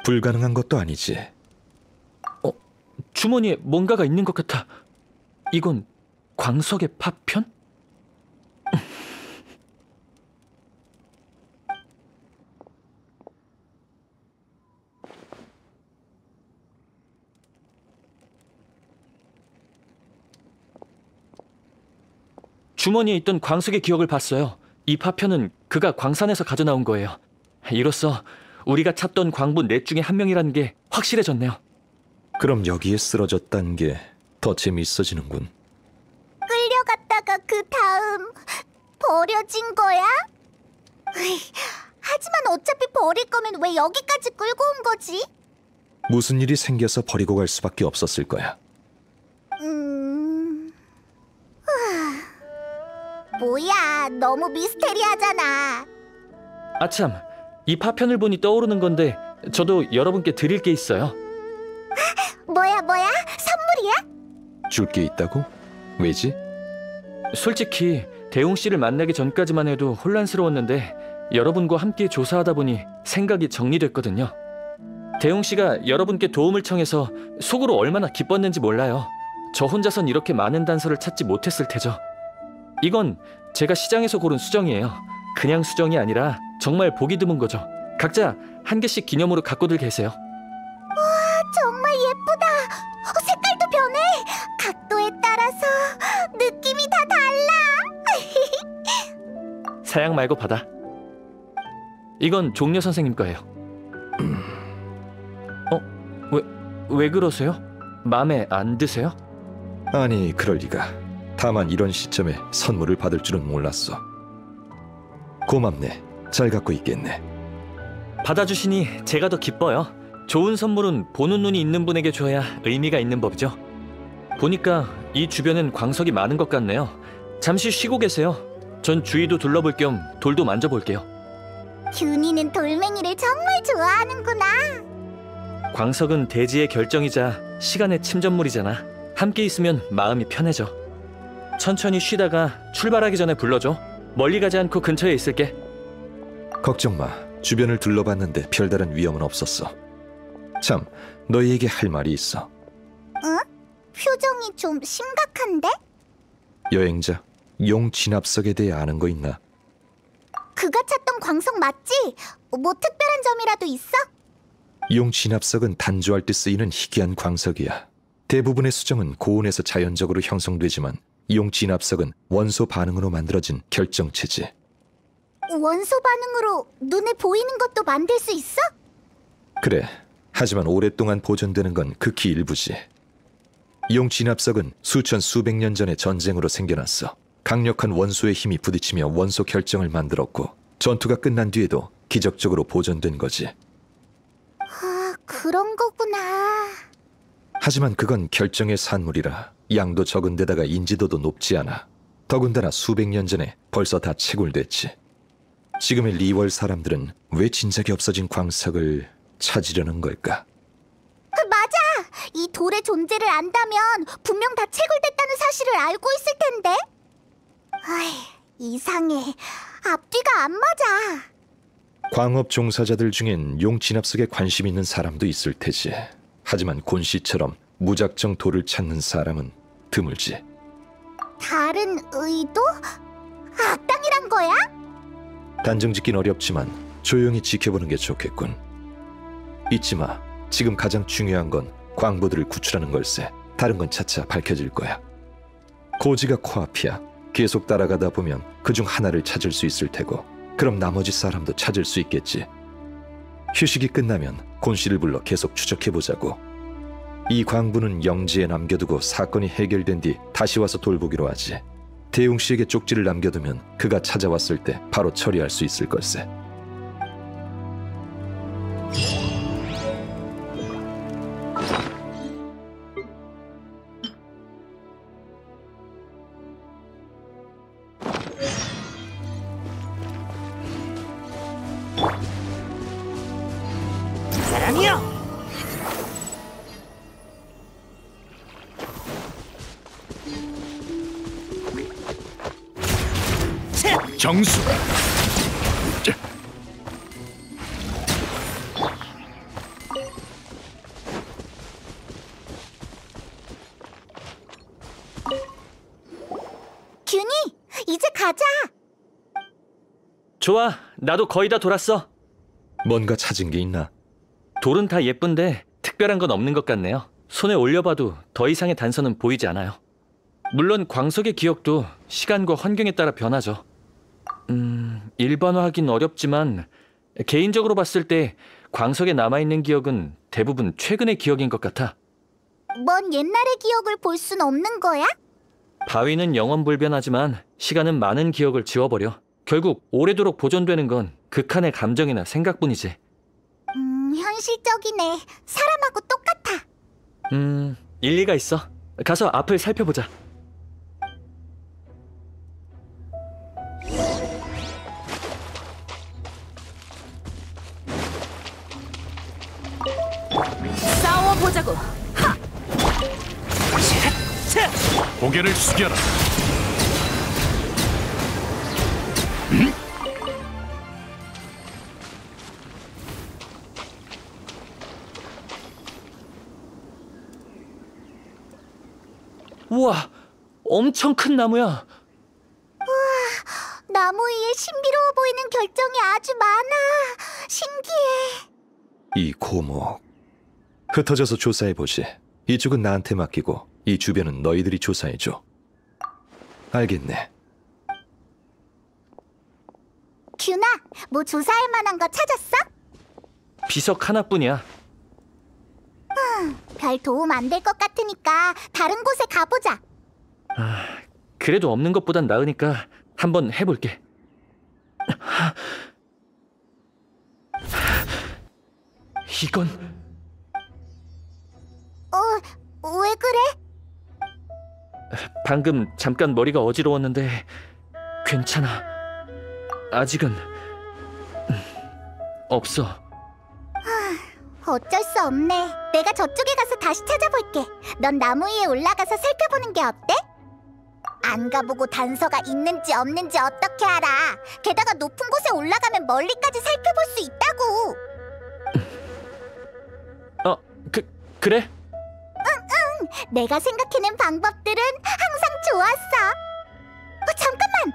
Speaker 5: 불가능한 것도 아니지.
Speaker 6: 주머니에 뭔가가 있는 것 같아. 이건 광석의 파편? 주머니에 있던 광석의 기억을 봤어요. 이 파편은 그가 광산에서 가져나온 거예요. 이로써 우리가 찾던 광부 넷 중에 한 명이라는 게 확실해졌네요.
Speaker 5: 그럼 여기에 쓰러졌다는 게 더 재미있어지는군.
Speaker 1: 끌려갔다가 그 다음 버려진 거야? 하지만 어차피 버릴 거면 왜 여기까지 끌고 온 거지?
Speaker 5: 무슨 일이 생겨서 버리고 갈 수밖에 없었을 거야.
Speaker 1: 뭐야, 너무 미스테리하잖아.
Speaker 6: 아참, 이 파편을 보니 떠오르는 건데 저도 여러분께 드릴 게 있어요.
Speaker 1: 뭐야? 선물이야?
Speaker 5: 줄 게 있다고? 왜지?
Speaker 6: 솔직히 대웅 씨를 만나기 전까지만 해도 혼란스러웠는데 여러분과 함께 조사하다 보니 생각이 정리됐거든요. 대웅 씨가 여러분께 도움을 청해서 속으로 얼마나 기뻤는지 몰라요. 저 혼자선 이렇게 많은 단서를 찾지 못했을 테죠. 이건 제가 시장에서 고른 수정이에요. 그냥 수정이 아니라 정말 보기 드문 거죠. 각자 한 개씩 기념으로 갖고들 계세요.
Speaker 1: 와, 정말 예쁘다. 색깔도 변해. 각도에 따라서 느낌이 다 달라.
Speaker 6: 사양 말고 받아. 이건 종려 선생님 거예요. 왜 그러세요? 마음에 안 드세요?
Speaker 5: 아니, 그럴 리가. 다만 이런 시점에 선물을 받을 줄은 몰랐어. 고맙네. 잘 갖고 있겠네.
Speaker 6: 받아주시니 제가 더 기뻐요. 좋은 선물은 보는 눈이 있는 분에게 줘야 의미가 있는 법이죠. 보니까 이 주변엔 광석이 많은 것 같네요. 잠시 쉬고 계세요. 전 주위도 둘러볼 겸 돌도 만져볼게요.
Speaker 1: 균이는 돌멩이를 정말 좋아하는구나.
Speaker 6: 광석은 대지의 결정이자 시간의 침전물이잖아. 함께 있으면 마음이 편해져. 천천히 쉬다가 출발하기 전에 불러줘. 멀리 가지 않고 근처에 있을게.
Speaker 5: 걱정 마. 주변을 둘러봤는데 별다른 위험은 없었어. 참, 너희에게 할 말이 있어.
Speaker 1: 응? 표정이 좀 심각한데?
Speaker 5: 여행자, 용 진압석에 대해 아는 거 있나?
Speaker 1: 그가 찾던 광석 맞지? 뭐 특별한 점이라도 있어?
Speaker 5: 용 진압석은 단조할 때 쓰이는 희귀한 광석이야. 대부분의 수정은 고온에서 자연적으로 형성되지만 용 진압석은 원소 반응으로 만들어진 결정체지.
Speaker 1: 원소 반응으로 눈에 보이는 것도 만들 수 있어?
Speaker 5: 그래. 하지만 오랫동안 보존되는 건 극히 일부지. 용 진압석은 수천 수백 년 전에 전쟁으로 생겨났어. 강력한 원소의 힘이 부딪히며 원소 결정을 만들었고 전투가 끝난 뒤에도 기적적으로 보존된 거지.
Speaker 1: 아, 그런 거구나.
Speaker 5: 하지만 그건 결정의 산물이라 양도 적은 데다가 인지도도 높지 않아. 더군다나 수백 년 전에 벌써 다 채굴됐지. 지금의 리월 사람들은 왜 진작에 없어진 광석을 찾으려는 걸까?
Speaker 1: 맞아! 이 돌의 존재를 안다면 분명 다 채굴됐다는 사실을 알고 있을 텐데. 이상해. 앞뒤가 안 맞아.
Speaker 5: 광업 종사자들 중엔 용 진압석에 관심 있는 사람도 있을 테지. 하지만 곤 씨처럼 무작정 돌을 찾는 사람은 드물지.
Speaker 1: 다른 의도? 악당이란 거야?
Speaker 5: 단정짓긴 어렵지만 조용히 지켜보는 게 좋겠군. 잊지 마. 지금 가장 중요한 건 광부들을 구출하는 걸세. 다른 건 차차 밝혀질 거야. 고지가 코앞이야. 계속 따라가다 보면 그중 하나를 찾을 수 있을 테고, 그럼 나머지 사람도 찾을 수 있겠지. 휴식이 끝나면 곤 씨를 불러 계속 추적해보자고. 이 광부는 영지에 남겨두고 사건이 해결된 뒤 다시 와서 돌보기로 하지. 대웅 씨에게 쪽지를 남겨두면 그가 찾아왔을 때 바로 처리할 수 있을 걸세.
Speaker 7: 사람이여!
Speaker 3: 정수.
Speaker 1: 균이, 이제 가자.
Speaker 6: 좋아, 나도 거의 다 돌았어.
Speaker 5: 뭔가 찾은 게 있나?
Speaker 6: 돌은 다 예쁜데 특별한 건 없는 것 같네요. 손에 올려봐도 더 이상의 단서는 보이지 않아요. 물론 광석의 기억도 시간과 환경에 따라 변하죠. 일반화하긴 어렵지만 개인적으로 봤을 때 광석에 남아있는 기억은 대부분 최근의 기억인 것 같아.
Speaker 1: 먼 옛날의 기억을 볼 순 없는 거야?
Speaker 6: 바위는 영원불변하지만 시간은 많은 기억을 지워버려. 결국 오래도록 보존되는 건 극한의 감정이나 생각뿐이지.
Speaker 1: 현실적이네. 사람하고 똑같아.
Speaker 6: 일리가 있어. 가서 앞을 살펴보자.
Speaker 10: 싸워보자고.
Speaker 3: 고개를 숙여라.
Speaker 6: 우와, 엄청 큰 나무야.
Speaker 1: 나무 위에 신비로워 보이는 결정이 아주 많아. 신기해.
Speaker 5: 이 고목. 흩어져서 조사해보지. 이쪽은 나한테 맡기고 이 주변은 너희들이 조사해줘. 알겠네.
Speaker 1: 균아, 뭐 조사할 만한 거 찾았어?
Speaker 6: 비석 하나뿐이야.
Speaker 1: 별 도움 안 될 것 같으니까 다른 곳에 가보자.
Speaker 6: 그래도 없는 것보단 나으니까 한번 해볼게. 이건...
Speaker 1: 왜 그래?
Speaker 6: 방금 잠깐 머리가 어지러웠는데 괜찮아. 아직은 없어.
Speaker 1: 어쩔 수 없네. 내가 저쪽에 가서 다시 찾아볼게. 넌 나무 위에 올라가서 살펴보는 게 어때? 안 가보고 단서가 있는지 없는지 어떻게 알아? 게다가 높은 곳에 올라가면 멀리까지 살펴볼 수 있다고.
Speaker 6: 그래?
Speaker 1: 응. 내가 생각해낸 방법들은 항상 좋았어. 잠깐만.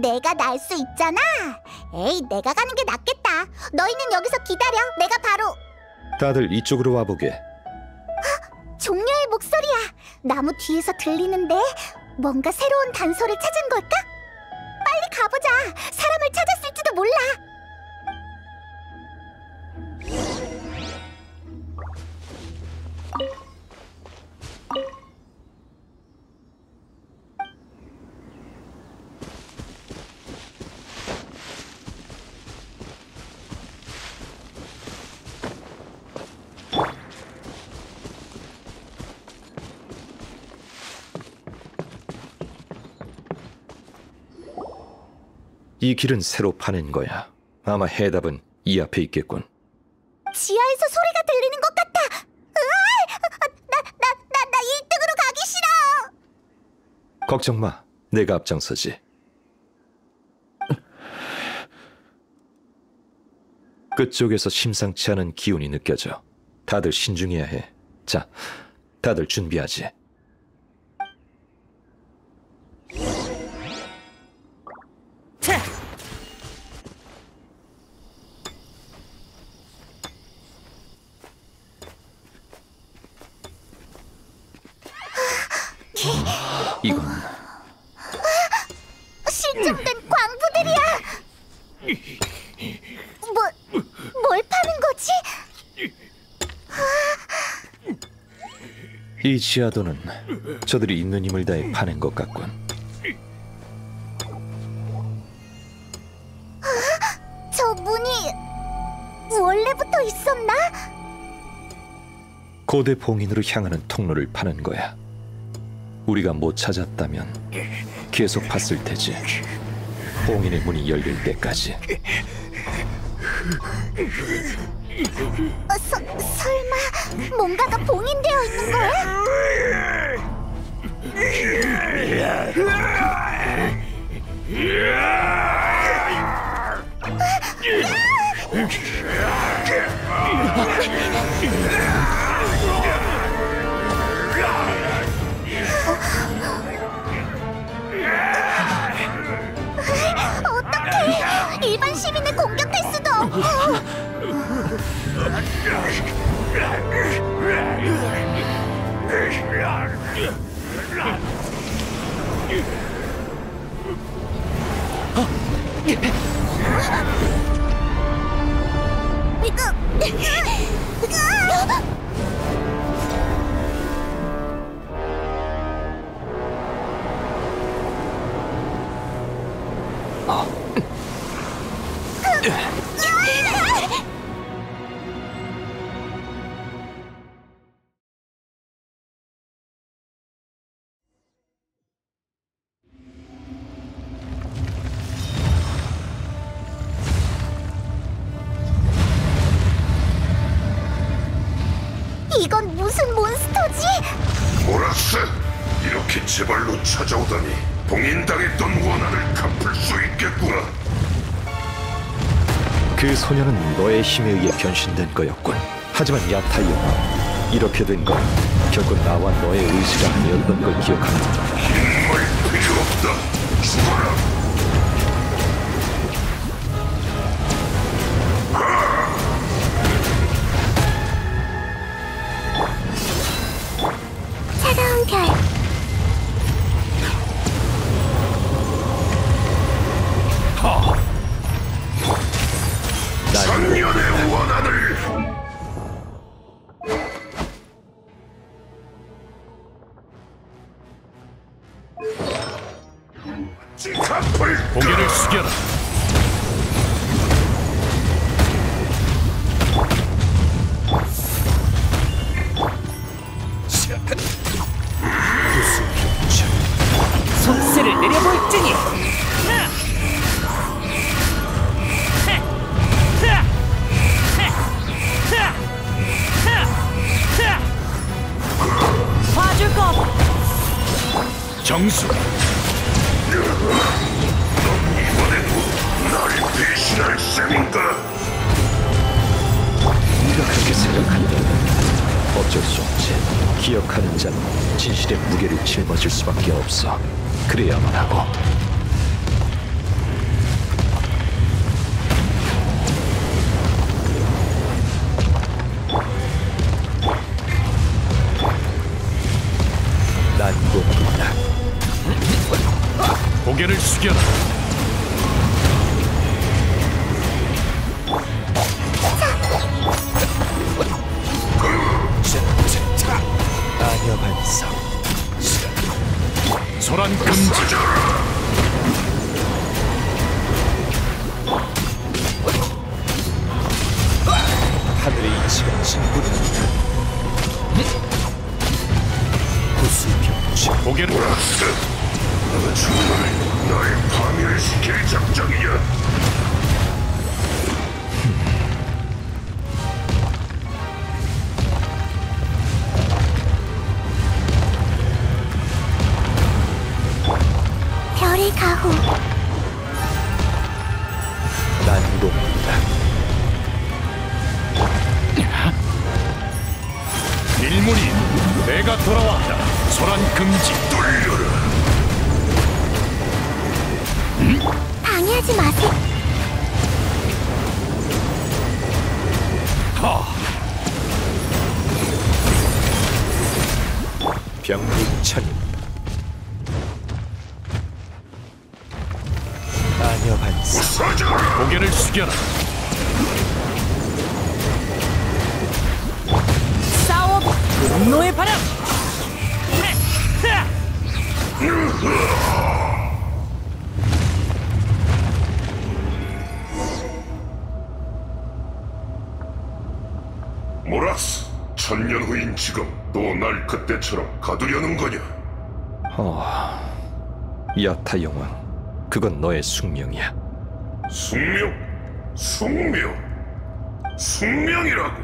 Speaker 1: 내가 날 수 있잖아. 에이, 내가 가는 게 낫겠다. 너희는 여기서 기다려. 내가 바로...
Speaker 5: 다들 이쪽으로 와보게.
Speaker 1: 종려의 목소리야. 나무 뒤에서 들리는데 뭔가 새로운 단서를 찾은 걸까? 빨리 가보자. 사람을 찾았을지도 몰라.
Speaker 5: 이 길은 새로 파낸 거야. 아마 해답은 이 앞에 있겠군.
Speaker 1: 지하에서 소리가 들리는 것 같아. 으아! 나 1등으로 가기 싫어.
Speaker 5: 걱정 마. 내가 앞장서지. 끝쪽에서 심상치 않은 기운이 느껴져. 다들 신중해야 해. 자, 다들 준비하지. 이건
Speaker 1: 실종된 광부들이야. 뭘 파는 거지?
Speaker 5: 이 지하도는 저들이 있는 힘을 다해 파낸 것 같군.
Speaker 1: 저 문이 원래부터 있었나?
Speaker 5: 고대 봉인으로 향하는 통로를 파는 거야. 우리가 못 찾았다면 계속 봤을 테지. 봉인의 문이 열릴 때까지.
Speaker 1: 설마 뭔가가 봉인되어 있는 거야? 어떡해! 일반 시민을 공격할 수도 없고! 이건 무슨 몬스터지?
Speaker 9: 모라스, 이렇게 제발로 찾아오다니 봉인당했던 원한을 갚을 수 있겠구나.
Speaker 5: 그 소녀는 너의 힘에 의해 변신된 거였군. 하지만 야타이어, 이렇게 된 건 결국 나와 너의 의지가 아니었던 걸 기억한다.
Speaker 9: 힘을 필요 없다. 죽어라.
Speaker 1: 차가운 별.
Speaker 9: 천년의 원한을
Speaker 4: 고개를 숙여라.
Speaker 7: 속세를 내려볼지니.
Speaker 10: 봐줄 거.
Speaker 4: 정수.
Speaker 9: 이번에도 날 배신할 셈인가?
Speaker 5: 네가 그렇게 생각한다면 어쩔 수 없지. 기억하는 자는 진실의 무게를 짊어질 수밖에 없어. 그래야만 하고. 난공불락.
Speaker 4: 고개를 숙여라.
Speaker 5: 아녀 반성.
Speaker 4: 소란 금지.
Speaker 5: 하늘의 이치가 진군한다. 구수병치.
Speaker 4: 고개를.
Speaker 9: 정말 날 파멸시킬 작정이야.
Speaker 1: 가호.
Speaker 5: 난공이다.
Speaker 9: 일문이 내가 돌아왔다. 소란 금지. 돌려라.
Speaker 1: 방해하지 마세요.
Speaker 5: 병립천임. 마녀 반사.
Speaker 9: 고개를 숙여라.
Speaker 7: 싸워 분노의 바람.
Speaker 9: 모락스, 1000년 후인 지금 또 날 그때처럼 가두려는 거냐?
Speaker 5: 야타 용왕, 그건 너의 숙명이야.
Speaker 9: 숙명? 숙명? 숙명이라고?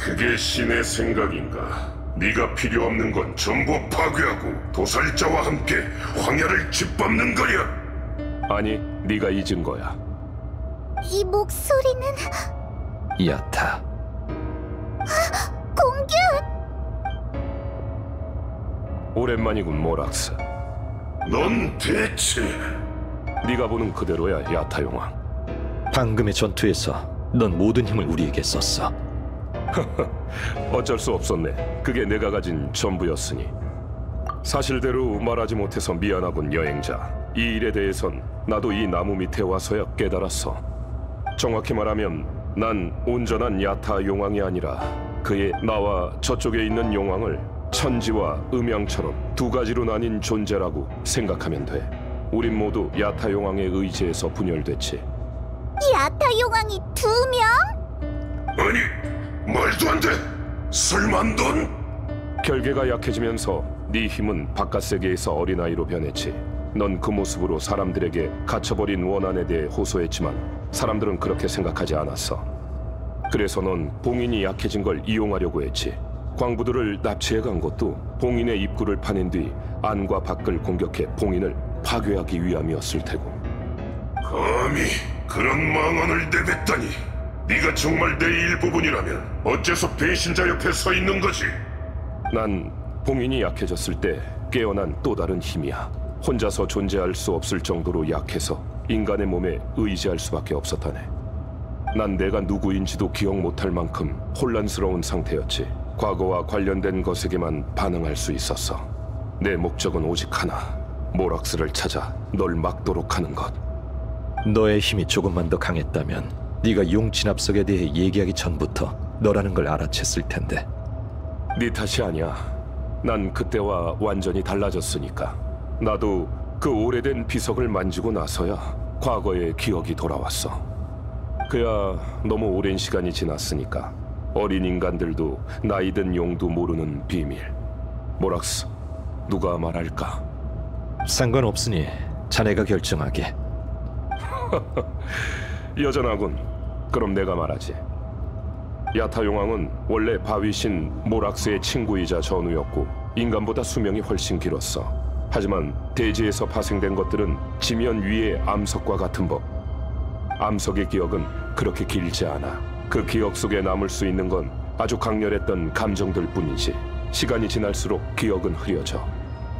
Speaker 9: 그게 신의 생각인가? 네가 필요 없는 건 전부 파괴하고 도살자와 함께 황야를 짓밟는 거야?
Speaker 12: 아니, 네가 잊은 거야.
Speaker 1: 이 목소리는
Speaker 5: 야타.
Speaker 1: 공균!
Speaker 12: 오랜만이군, 모락스.
Speaker 9: 넌 대체...
Speaker 12: 네가 보는 그대로야, 야타 용왕.
Speaker 5: 방금의 전투에서 넌 모든 힘을 우리에게 썼어.
Speaker 12: 어쩔 수 없었네. 그게 내가 가진 전부였으니. 사실대로 말하지 못해서 미안하군, 여행자. 이 일에 대해선 나도 이 나무 밑에 와서야 깨달았어. 정확히 말하면 난 온전한 야타 용왕이 아니라 그의 나와 저쪽에 있는 용왕을 천지와 음양처럼 두 가지로 나뉜 존재라고 생각하면 돼. 우린 모두 야타 용왕의 의지에서 분열됐지.
Speaker 1: 야타 용왕이 2명?
Speaker 9: 아니, 말도 안 돼! 설마 넌?
Speaker 12: 결계가 약해지면서 네 힘은 바깥 세계에서 어린아이로 변했지. 넌 그 모습으로 사람들에게 갇혀버린 원한에 대해 호소했지만 사람들은 그렇게 생각하지 않았어. 그래서 넌 봉인이 약해진 걸 이용하려고 했지. 광부들을 납치해 간 것도 봉인의 입구를 파낸 뒤 안과 밖을 공격해 봉인을 파괴하기 위함이었을 테고.
Speaker 9: 감히 그런 망언을 내뱉다니. 네가 정말 내 일부분이라면 어째서 배신자 옆에 서 있는 거지?
Speaker 12: 난 봉인이 약해졌을 때 깨어난 또 다른 힘이야. 혼자서 존재할 수 없을 정도로 약해서 인간의 몸에 의지할 수밖에 없었다네. 난 내가 누구인지도 기억 못할 만큼 혼란스러운 상태였지. 과거와 관련된 것에게만 반응할 수 있었어. 내 목적은 오직 하나. 모락스를 찾아 널 막도록 하는 것.
Speaker 5: 너의 힘이 조금만 더 강했다면 네가 용 진압석에 대해 얘기하기 전부터 너라는 걸 알아챘을 텐데.
Speaker 12: 네 탓이 아니야. 난 그때와 완전히 달라졌으니까. 나도 그 오래된 비석을 만지고 나서야 과거의 기억이 돌아왔어. 그야 너무 오랜 시간이 지났으니까 어린 인간들도 나이든 용도 모르는 비밀. 모락스, 누가 말할까?
Speaker 5: 상관없으니 자네가 결정하게.
Speaker 12: 여전하군. 그럼 내가 말하지. 야타 용왕은 원래 바위신 모락스의 친구이자 전우였고 인간보다 수명이 훨씬 길었어. 하지만 대지에서 파생된 것들은 지면 위의 암석과 같은 법. 암석의 기억은 그렇게 길지 않아. 그 기억 속에 남을 수 있는 건 아주 강렬했던 감정들 뿐이지. 시간이 지날수록 기억은 흐려져.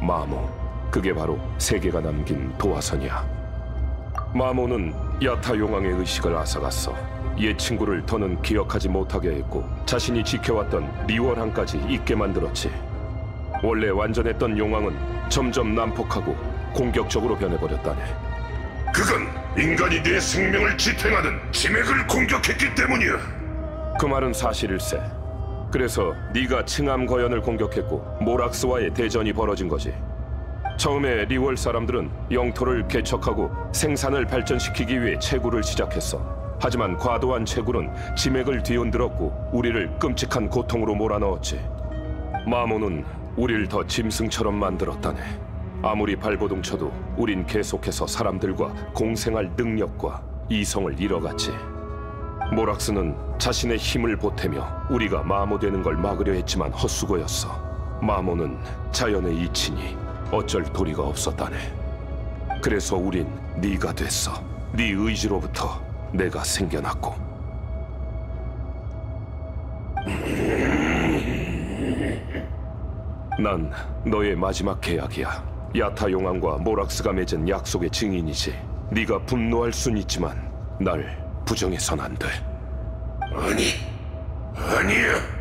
Speaker 12: 마모, 그게 바로 세계가 남긴 도화선이야. 마모는 야타 용왕의 의식을 앗아갔어. 옛 친구를 더는 기억하지 못하게 했고 자신이 지켜왔던 리월항까지 잊게 만들었지. 원래 완전했던 용왕은 점점 난폭하고 공격적으로 변해버렸다네.
Speaker 9: 그건 인간이 내 생명을 지탱하는 지맥을 공격했기 때문이야.
Speaker 12: 그 말은 사실일세. 그래서 네가 칭암거연을 공격했고 모락스와의 대전이 벌어진 거지. 처음에 리월 사람들은 영토를 개척하고 생산을 발전시키기 위해 채굴을 시작했어. 하지만 과도한 채굴은 지맥을 뒤흔들었고 우리를 끔찍한 고통으로 몰아넣었지. 마모는 우릴 더 짐승처럼 만들었다네. 아무리 발버둥 쳐도 우린 계속해서 사람들과 공생할 능력과 이성을 잃어갔지. 모락스는 자신의 힘을 보태며 우리가 마모되는 걸 막으려 했지만 헛수고였어. 마모는 자연의 이치니 어쩔 도리가 없었다네. 그래서 우린 네가 됐어. 네 의지로부터 내가 생겨났고. 난 너의 마지막 계약이야. 야타 용왕과 모락스가 맺은 약속의 증인이지. 네가 분노할 순 있지만 날 부정해선 안 돼. 아니야.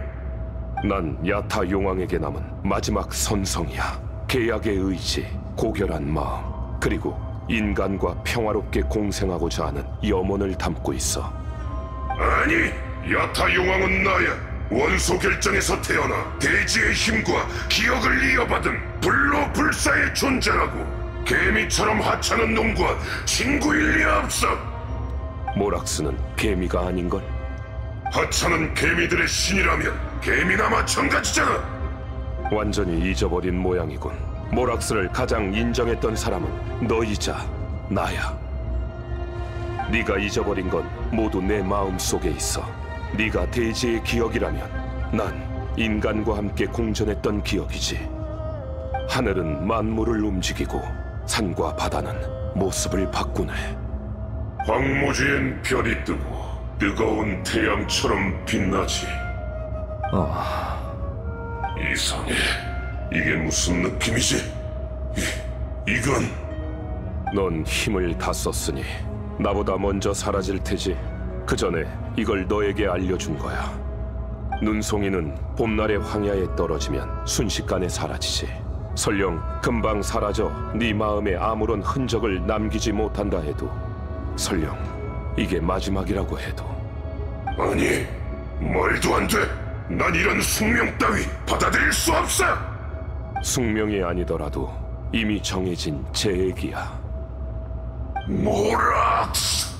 Speaker 12: 난 야타 용왕에게 남은 마지막 선성이야. 계약의 의지, 고결한 마음, 그리고 인간과 평화롭게 공생하고자 하는 염원을 담고 있어.
Speaker 9: 아니, 야타 용왕은 나야. 원소 결정에서 태어나 대지의 힘과 기억을 이어받은 불로불사의 존재라고. 개미처럼 하찮은 놈과 친구일 리 없어.
Speaker 12: 모락스는 개미가 아닌걸?
Speaker 9: 하찮은 개미들의 신이라면 개미나 마찬가지잖아.
Speaker 12: 완전히 잊어버린 모양이군. 모락스를 가장 인정했던 사람은 너이자 나야. 네가 잊어버린 건 모두 내 마음 속에 있어. 네가 대지의 기억이라면 난 인간과 함께 공전했던 기억이지. 하늘은 만물을 움직이고 산과 바다는 모습을 바꾸네.
Speaker 9: 황무지엔 별이 뜨고 뜨거운 태양처럼 빛나지. 이상해. 이게 무슨 느낌이지? 이건...
Speaker 12: 넌 힘을 다 썼으니 나보다 먼저 사라질 테지. 그 전에 이걸 너에게 알려준 거야. 눈송이는 봄날의 황야에 떨어지면 순식간에 사라지지. 설령 금방 사라져 네 마음에 아무런 흔적을 남기지 못한다 해도, 설령 이게 마지막이라고 해도.
Speaker 9: 아니, 말도 안 돼. 난 이런 숙명 따위 받아들일 수 없어.
Speaker 12: 숙명이 아니더라도 이미 정해진 계획이야.
Speaker 9: 모락스.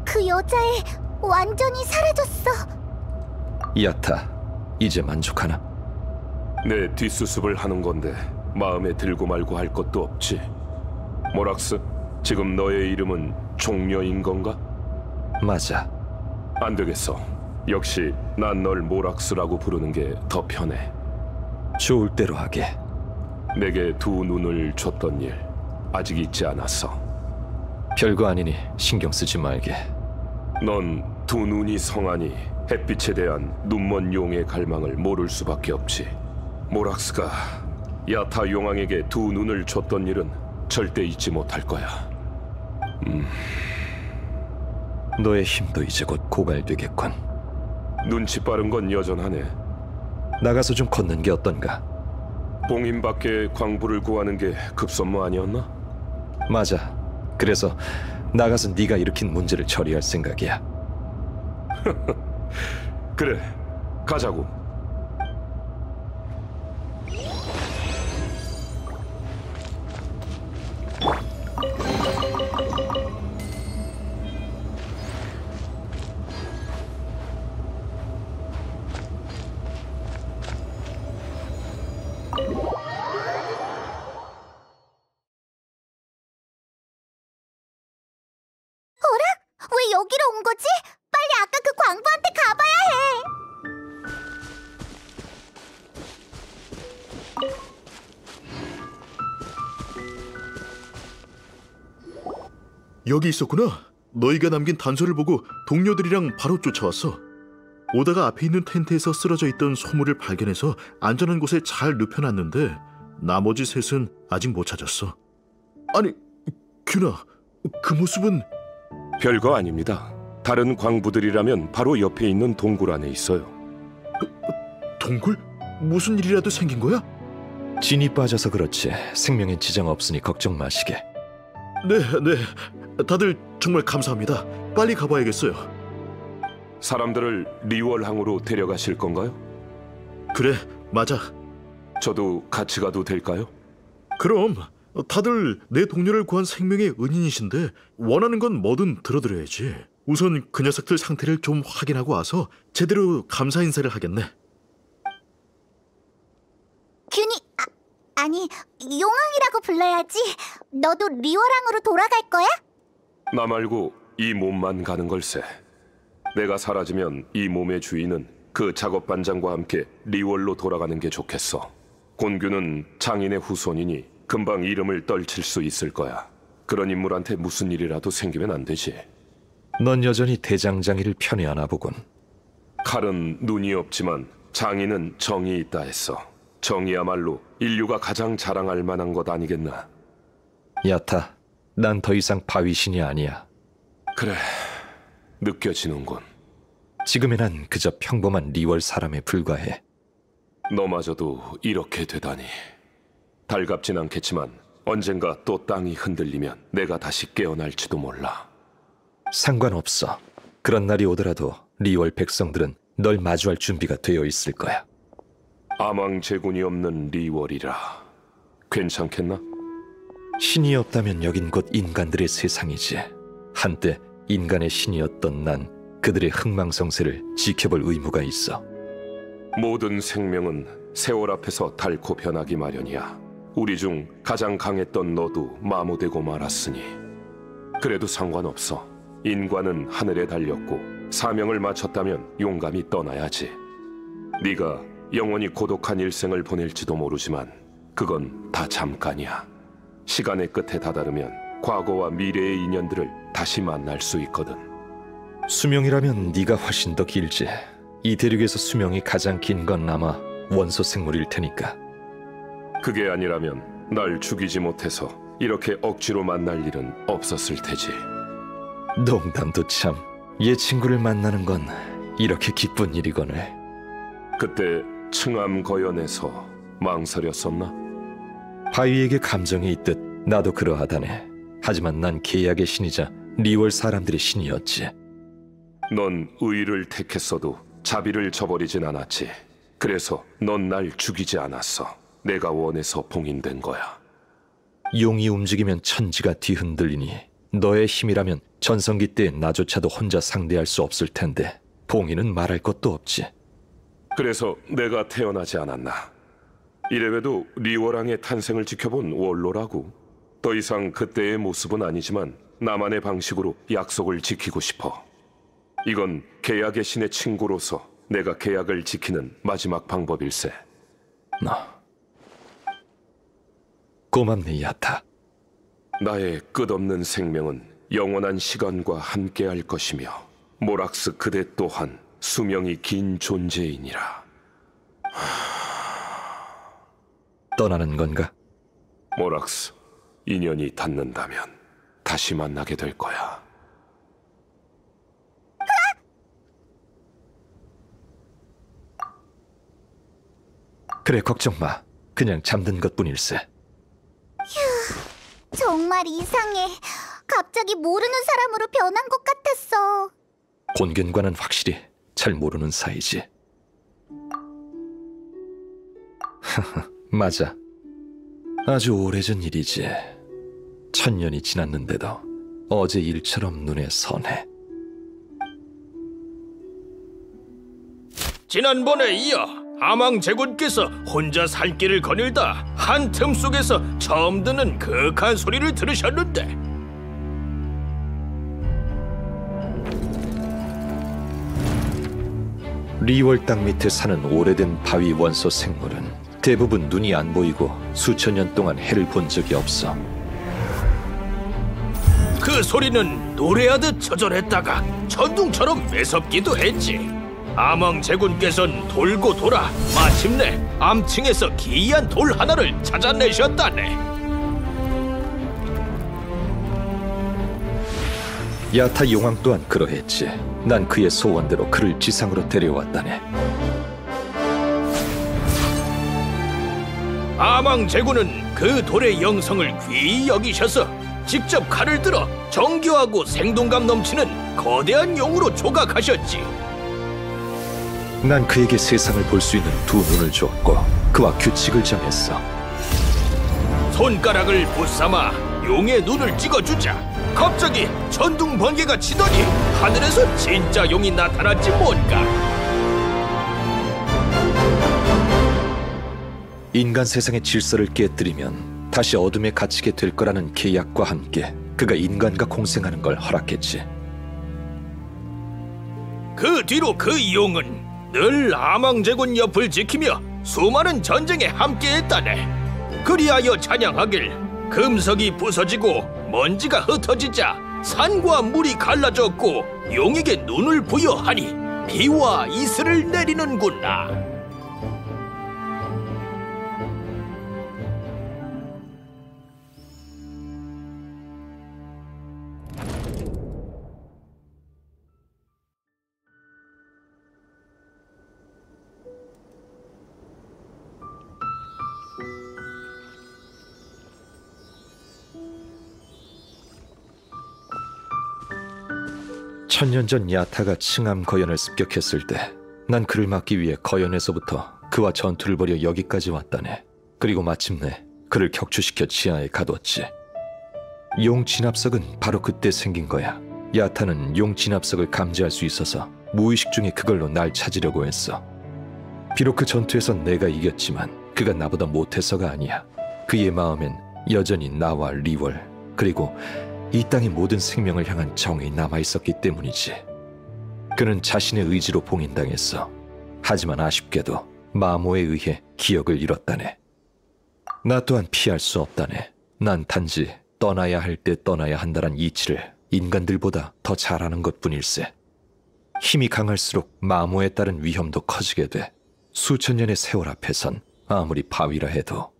Speaker 1: 그 여자애 완전히 사라졌어.
Speaker 5: 야타, 이제 만족하나?
Speaker 12: 내 뒷수습을 하는 건데 마음에 들고 말고 할 것도 없지. 모락스, 지금 너의 이름은 종려인 건가?
Speaker 5: 맞아.
Speaker 12: 안 되겠어. 역시 난 널 모락스라고 부르는 게 더 편해.
Speaker 5: 좋을 대로 하게.
Speaker 12: 내게 두 눈을 줬던 일 아직 잊지 않았어.
Speaker 5: 별거 아니니 신경 쓰지 말게.
Speaker 12: 넌 두 눈이 성하니 햇빛에 대한 눈먼 용의 갈망을 모를 수밖에 없지. 모락스가 야타 용왕에게 두 눈을 줬던 일은 절대 잊지 못할 거야.
Speaker 5: 너의 힘도 이제 곧 고갈되겠군.
Speaker 12: 눈치 빠른 건 여전하네.
Speaker 5: 나가서 좀 걷는 게 어떤가?
Speaker 12: 봉인 밖에 광부를 구하는 게 급선무 아니었나?
Speaker 5: 맞아. 그래서 나가서 네가 일으킨 문제를 처리할 생각이야.
Speaker 12: 그래, 가자고.
Speaker 1: 왜 여기로 온 거지? 빨리 아까 그 광부한테 가봐야 해.
Speaker 3: 여기 있었구나. 너희가 남긴 단서를 보고 동료들이랑 바로 쫓아왔어. 오다가 앞에 있는 텐트에서 쓰러져 있던 소물을 발견해서 안전한 곳에 잘 눕혀놨는데 나머지 셋은 아직 못 찾았어. 아니, 균아, 그 모습은...
Speaker 12: 별거 아닙니다. 다른 광부들이라면 바로 옆에 있는 동굴 안에 있어요.
Speaker 3: 동굴? 무슨 일이라도 생긴 거야?
Speaker 5: 진이 빠져서 그렇지 생명에 지장 없으니 걱정 마시게.
Speaker 3: 네. 다들 정말 감사합니다. 빨리 가봐야겠어요.
Speaker 12: 사람들을 리월항으로 데려가실 건가요?
Speaker 3: 그래, 맞아.
Speaker 12: 저도 같이 가도 될까요?
Speaker 3: 그럼. 다들 내 동료를 구한 생명의 은인이신데 원하는 건 뭐든 들어드려야지. 우선 그 녀석들 상태를 좀 확인하고 와서 제대로 감사 인사를 하겠네.
Speaker 1: 균이... 아니, 용왕이라고 불러야지. 너도 리워랑으로 돌아갈 거야?
Speaker 12: 나 말고 이 몸만 가는 걸세. 내가 사라지면 이 몸의 주인은 그 작업 반장과 함께 리월로 돌아가는 게 좋겠어. 곤규는 장인의 후손이니 금방 이름을 떨칠 수 있을 거야. 그런 인물한테 무슨 일이라도 생기면 안 되지.
Speaker 5: 넌 여전히 대장장이를 편애하나 보군.
Speaker 12: 칼은 눈이 없지만 장인은 정이 있다 했어. 정이야말로 인류가 가장 자랑할 만한 것 아니겠나.
Speaker 5: 야타, 난 더 이상 바위신이 아니야.
Speaker 12: 그래, 느껴지는군.
Speaker 5: 지금의 난 그저 평범한 리월 사람에 불과해.
Speaker 12: 너마저도 이렇게 되다니. 달갑진 않겠지만 언젠가 또 땅이 흔들리면 내가 다시 깨어날지도 몰라.
Speaker 5: 상관없어. 그런 날이 오더라도 리월 백성들은 널 마주할 준비가 되어 있을 거야.
Speaker 12: 아망제군이 없는 리월이라 괜찮겠나?
Speaker 5: 신이 없다면 여긴 곧 인간들의 세상이지. 한때 인간의 신이었던 난 그들의 흥망성쇠를 지켜볼 의무가 있어.
Speaker 12: 모든 생명은 세월 앞에서 닳고 변하기 마련이야. 우리 중 가장 강했던 너도 마모되고 말았으니 그래도 상관없어. 인과는 하늘에 달렸고 사명을 마쳤다면 용감히 떠나야지. 네가 영원히 고독한 일생을 보낼지도 모르지만 그건 다 잠깐이야. 시간의 끝에 다다르면 과거와 미래의 인연들을 다시 만날 수 있거든.
Speaker 5: 수명이라면 네가 훨씬 더 길지. 이 대륙에서 수명이 가장 긴 건 아마 원소 생물일 테니까.
Speaker 12: 그게 아니라면 날 죽이지 못해서 이렇게 억지로 만날 일은 없었을 테지.
Speaker 5: 농담도 참. 얘 친구를 만나는 건 이렇게 기쁜 일이거늘.
Speaker 12: 그때 층암거연에서 망설였었나?
Speaker 5: 바위에게 감정이 있듯 나도 그러하다네. 하지만 난 계약의 신이자 리월 사람들의 신이었지.
Speaker 12: 넌 의를 택했어도 자비를 저버리진 않았지. 그래서 넌 날 죽이지 않았어. 내가 원해서 봉인된 거야.
Speaker 5: 용이 움직이면 천지가 뒤흔들리니 너의 힘이라면 전성기 때 나조차도 혼자 상대할 수 없을 텐데 봉인은 말할 것도 없지.
Speaker 12: 그래서 내가 태어나지 않았나. 이래봬도 리월왕의 탄생을 지켜본 원로라고. 더 이상 그때의 모습은 아니지만 나만의 방식으로 약속을 지키고 싶어. 이건 계약의 신의 친구로서 내가 계약을 지키는 마지막 방법일세.
Speaker 5: 고맙네, 야타.
Speaker 12: 나의 끝없는 생명은 영원한 시간과 함께할 것이며 모락스 그대 또한 수명이 긴 존재이니라.
Speaker 5: 떠나는 건가?
Speaker 12: 모락스, 인연이 닿는다면 다시 만나게 될 거야.
Speaker 5: 그래, 걱정 마. 그냥 잠든 것뿐일세.
Speaker 1: 휴, 정말 이상해. 갑자기 모르는 사람으로 변한 것 같았어.
Speaker 5: 곤균과는 확실히 잘 모르는 사이지. 맞아. 아주 오래전 일이지. 1000년이 지났는데도 어제 일처럼 눈에 선해.
Speaker 13: 지난번에 이어 아망제군께서 혼자 살 길을 거닐다 한 틈 속에서 처음 듣는 극한 소리를 들으셨는데
Speaker 5: 리월 땅 밑에 사는 오래된 바위 원소 생물은 대부분 눈이 안 보이고 수천 년 동안 해를 본 적이 없어.
Speaker 13: 그 소리는 노래하듯 처절했다가 천둥처럼 매섭기도 했지. 아망제군께서는 돌고 돌아 마침내 암층에서 기이한 돌 하나를 찾아내셨다네.
Speaker 5: 야타 용왕 또한 그러했지. 난 그의 소원대로 그를 지상으로 데려왔다네.
Speaker 13: 아망제군은 그 돌의 영성을 귀히 여기셔서 직접 칼을 들어 정교하고 생동감 넘치는 거대한 용으로 조각하셨지.
Speaker 5: 난 그에게 세상을 볼 수 있는 두 눈을 주었고 그와 규칙을 정했어.
Speaker 13: 손가락을 붙삼아 용의 눈을 찍어주자 갑자기 천둥 번개가 치더니 하늘에서 진짜 용이 나타났지 뭔가.
Speaker 5: 인간 세상의 질서를 깨뜨리면 다시 어둠에 갇히게 될 거라는 계약과 함께 그가 인간과 공생하는 걸 허락했지.
Speaker 13: 그 뒤로 그 용은 늘 아망제군 옆을 지키며 수많은 전쟁에 함께했다네. 그리하여 찬양하길 금석이 부서지고 먼지가 흩어지자 산과 물이 갈라졌고 용에게 눈을 부여하니 비와 이슬을 내리는구나.
Speaker 5: 천년 전 야타가 칭암 거연을 습격했을 때 난 그를 막기 위해 거연에서부터 그와 전투를 벌여 여기까지 왔다네. 그리고 마침내 그를 격추시켜 지하에 가뒀지. 용 진압석은 바로 그때 생긴 거야. 야타는 용 진압석을 감지할 수 있어서 무의식 중에 그걸로 날 찾으려고 했어. 비록 그 전투에서 내가 이겼지만 그가 나보다 못해서가 아니야. 그의 마음엔 여전히 나와 리월 그리고 이 땅의 모든 생명을 향한 정이 남아있었기 때문이지. 그는 자신의 의지로 봉인당했어. 하지만 아쉽게도 마모에 의해 기억을 잃었다네. 나 또한 피할 수 없다네. 난 단지 떠나야 할 때 떠나야 한다란 이치를 인간들보다 더 잘 아는 것뿐일세. 힘이 강할수록 마모에 따른 위험도 커지게 돼. 수천 년의 세월 앞에선 아무리 바위라 해도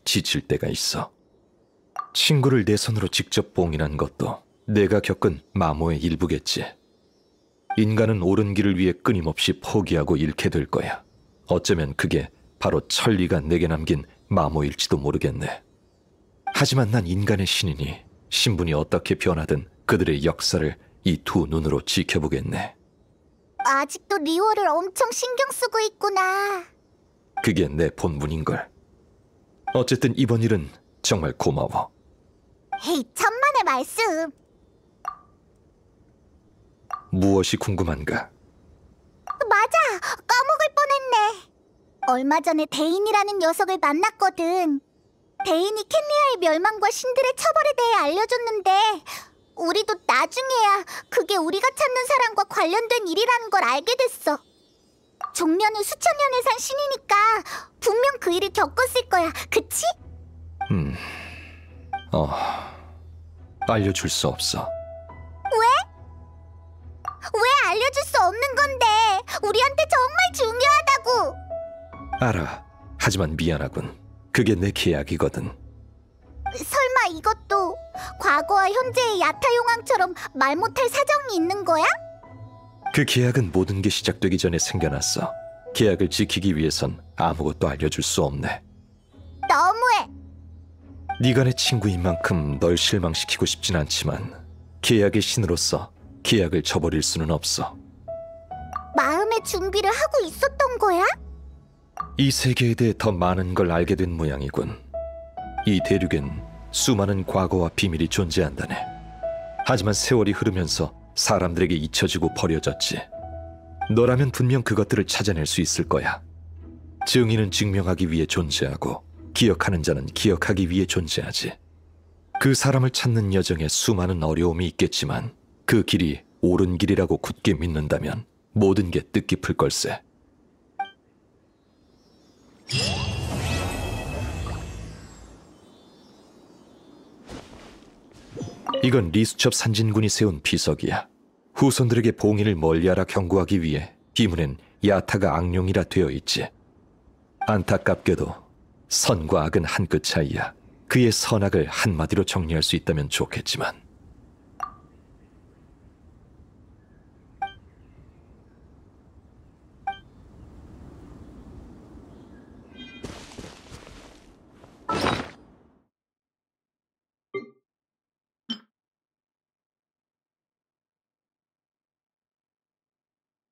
Speaker 5: 지칠 때가 있어. 친구를 내 손으로 직접 봉인한 것도 내가 겪은 마모의 일부겠지. 인간은 옳은 길을 위해 끊임없이 포기하고 잃게 될 거야. 어쩌면 그게 바로 천리가 내게 남긴 마모일지도 모르겠네. 하지만 난 인간의 신이니 신분이 어떻게 변하든 그들의 역사를 이 두 눈으로 지켜보겠네.
Speaker 1: 아직도 리월을 엄청 신경 쓰고 있구나.
Speaker 5: 그게 내 본분인걸. 어쨌든 이번 일은 정말 고마워.
Speaker 1: 헤이, 천만의 말씀.
Speaker 5: 무엇이 궁금한가?
Speaker 1: 맞아, 까먹을 뻔했네. 얼마 전에 데인이라는 녀석을 만났거든. 데인이 켄리아의 멸망과 신들의 처벌에 대해 알려줬는데 우리도 나중에야 그게 우리가 찾는 사람과 관련된 일이라는 걸 알게 됐어. 종려는 수천 년을 산 신이니까 분명 그 일을 겪었을 거야, 그치?
Speaker 5: 알려줄 수 없어.
Speaker 1: 왜? 왜 알려줄 수 없는 건데? 우리한테 정말 중요하다고.
Speaker 5: 알아. 하지만 미안하군. 그게 내 계약이거든.
Speaker 1: 설마 이것도 과거와 현재의 야타 용왕처럼 말 못할 사정이 있는 거야?
Speaker 5: 그 계약은 모든 게 시작되기 전에 생겨났어. 계약을 지키기 위해선 아무것도 알려줄 수 없네.
Speaker 1: 너무해.
Speaker 5: 네가 내 친구인 만큼 널 실망시키고 싶진 않지만 계약의 신으로서 계약을 저버릴 수는 없어.
Speaker 1: 마음의 준비를 하고 있었던 거야?
Speaker 5: 이 세계에 대해 더 많은 걸 알게 된 모양이군. 이 대륙엔 수많은 과거와 비밀이 존재한다네. 하지만 세월이 흐르면서 사람들에게 잊혀지고 버려졌지. 너라면 분명 그것들을 찾아낼 수 있을 거야. 증인은 증명하기 위해 존재하고 기억하는 자는 기억하기 위해 존재하지. 그 사람을 찾는 여정에 수많은 어려움이 있겠지만 그 길이 옳은 길이라고 굳게 믿는다면 모든 게 뜻깊을 걸세. 이건 리수첩 산진군이 세운 비석이야. 후손들에게 봉인을 멀리하라 경고하기 위해 비문엔 야타가 악령이라 되어 있지. 안타깝게도 선과 악은 한 끗 차이야. 그의 선악을 한마디로 정리할 수 있다면 좋겠지만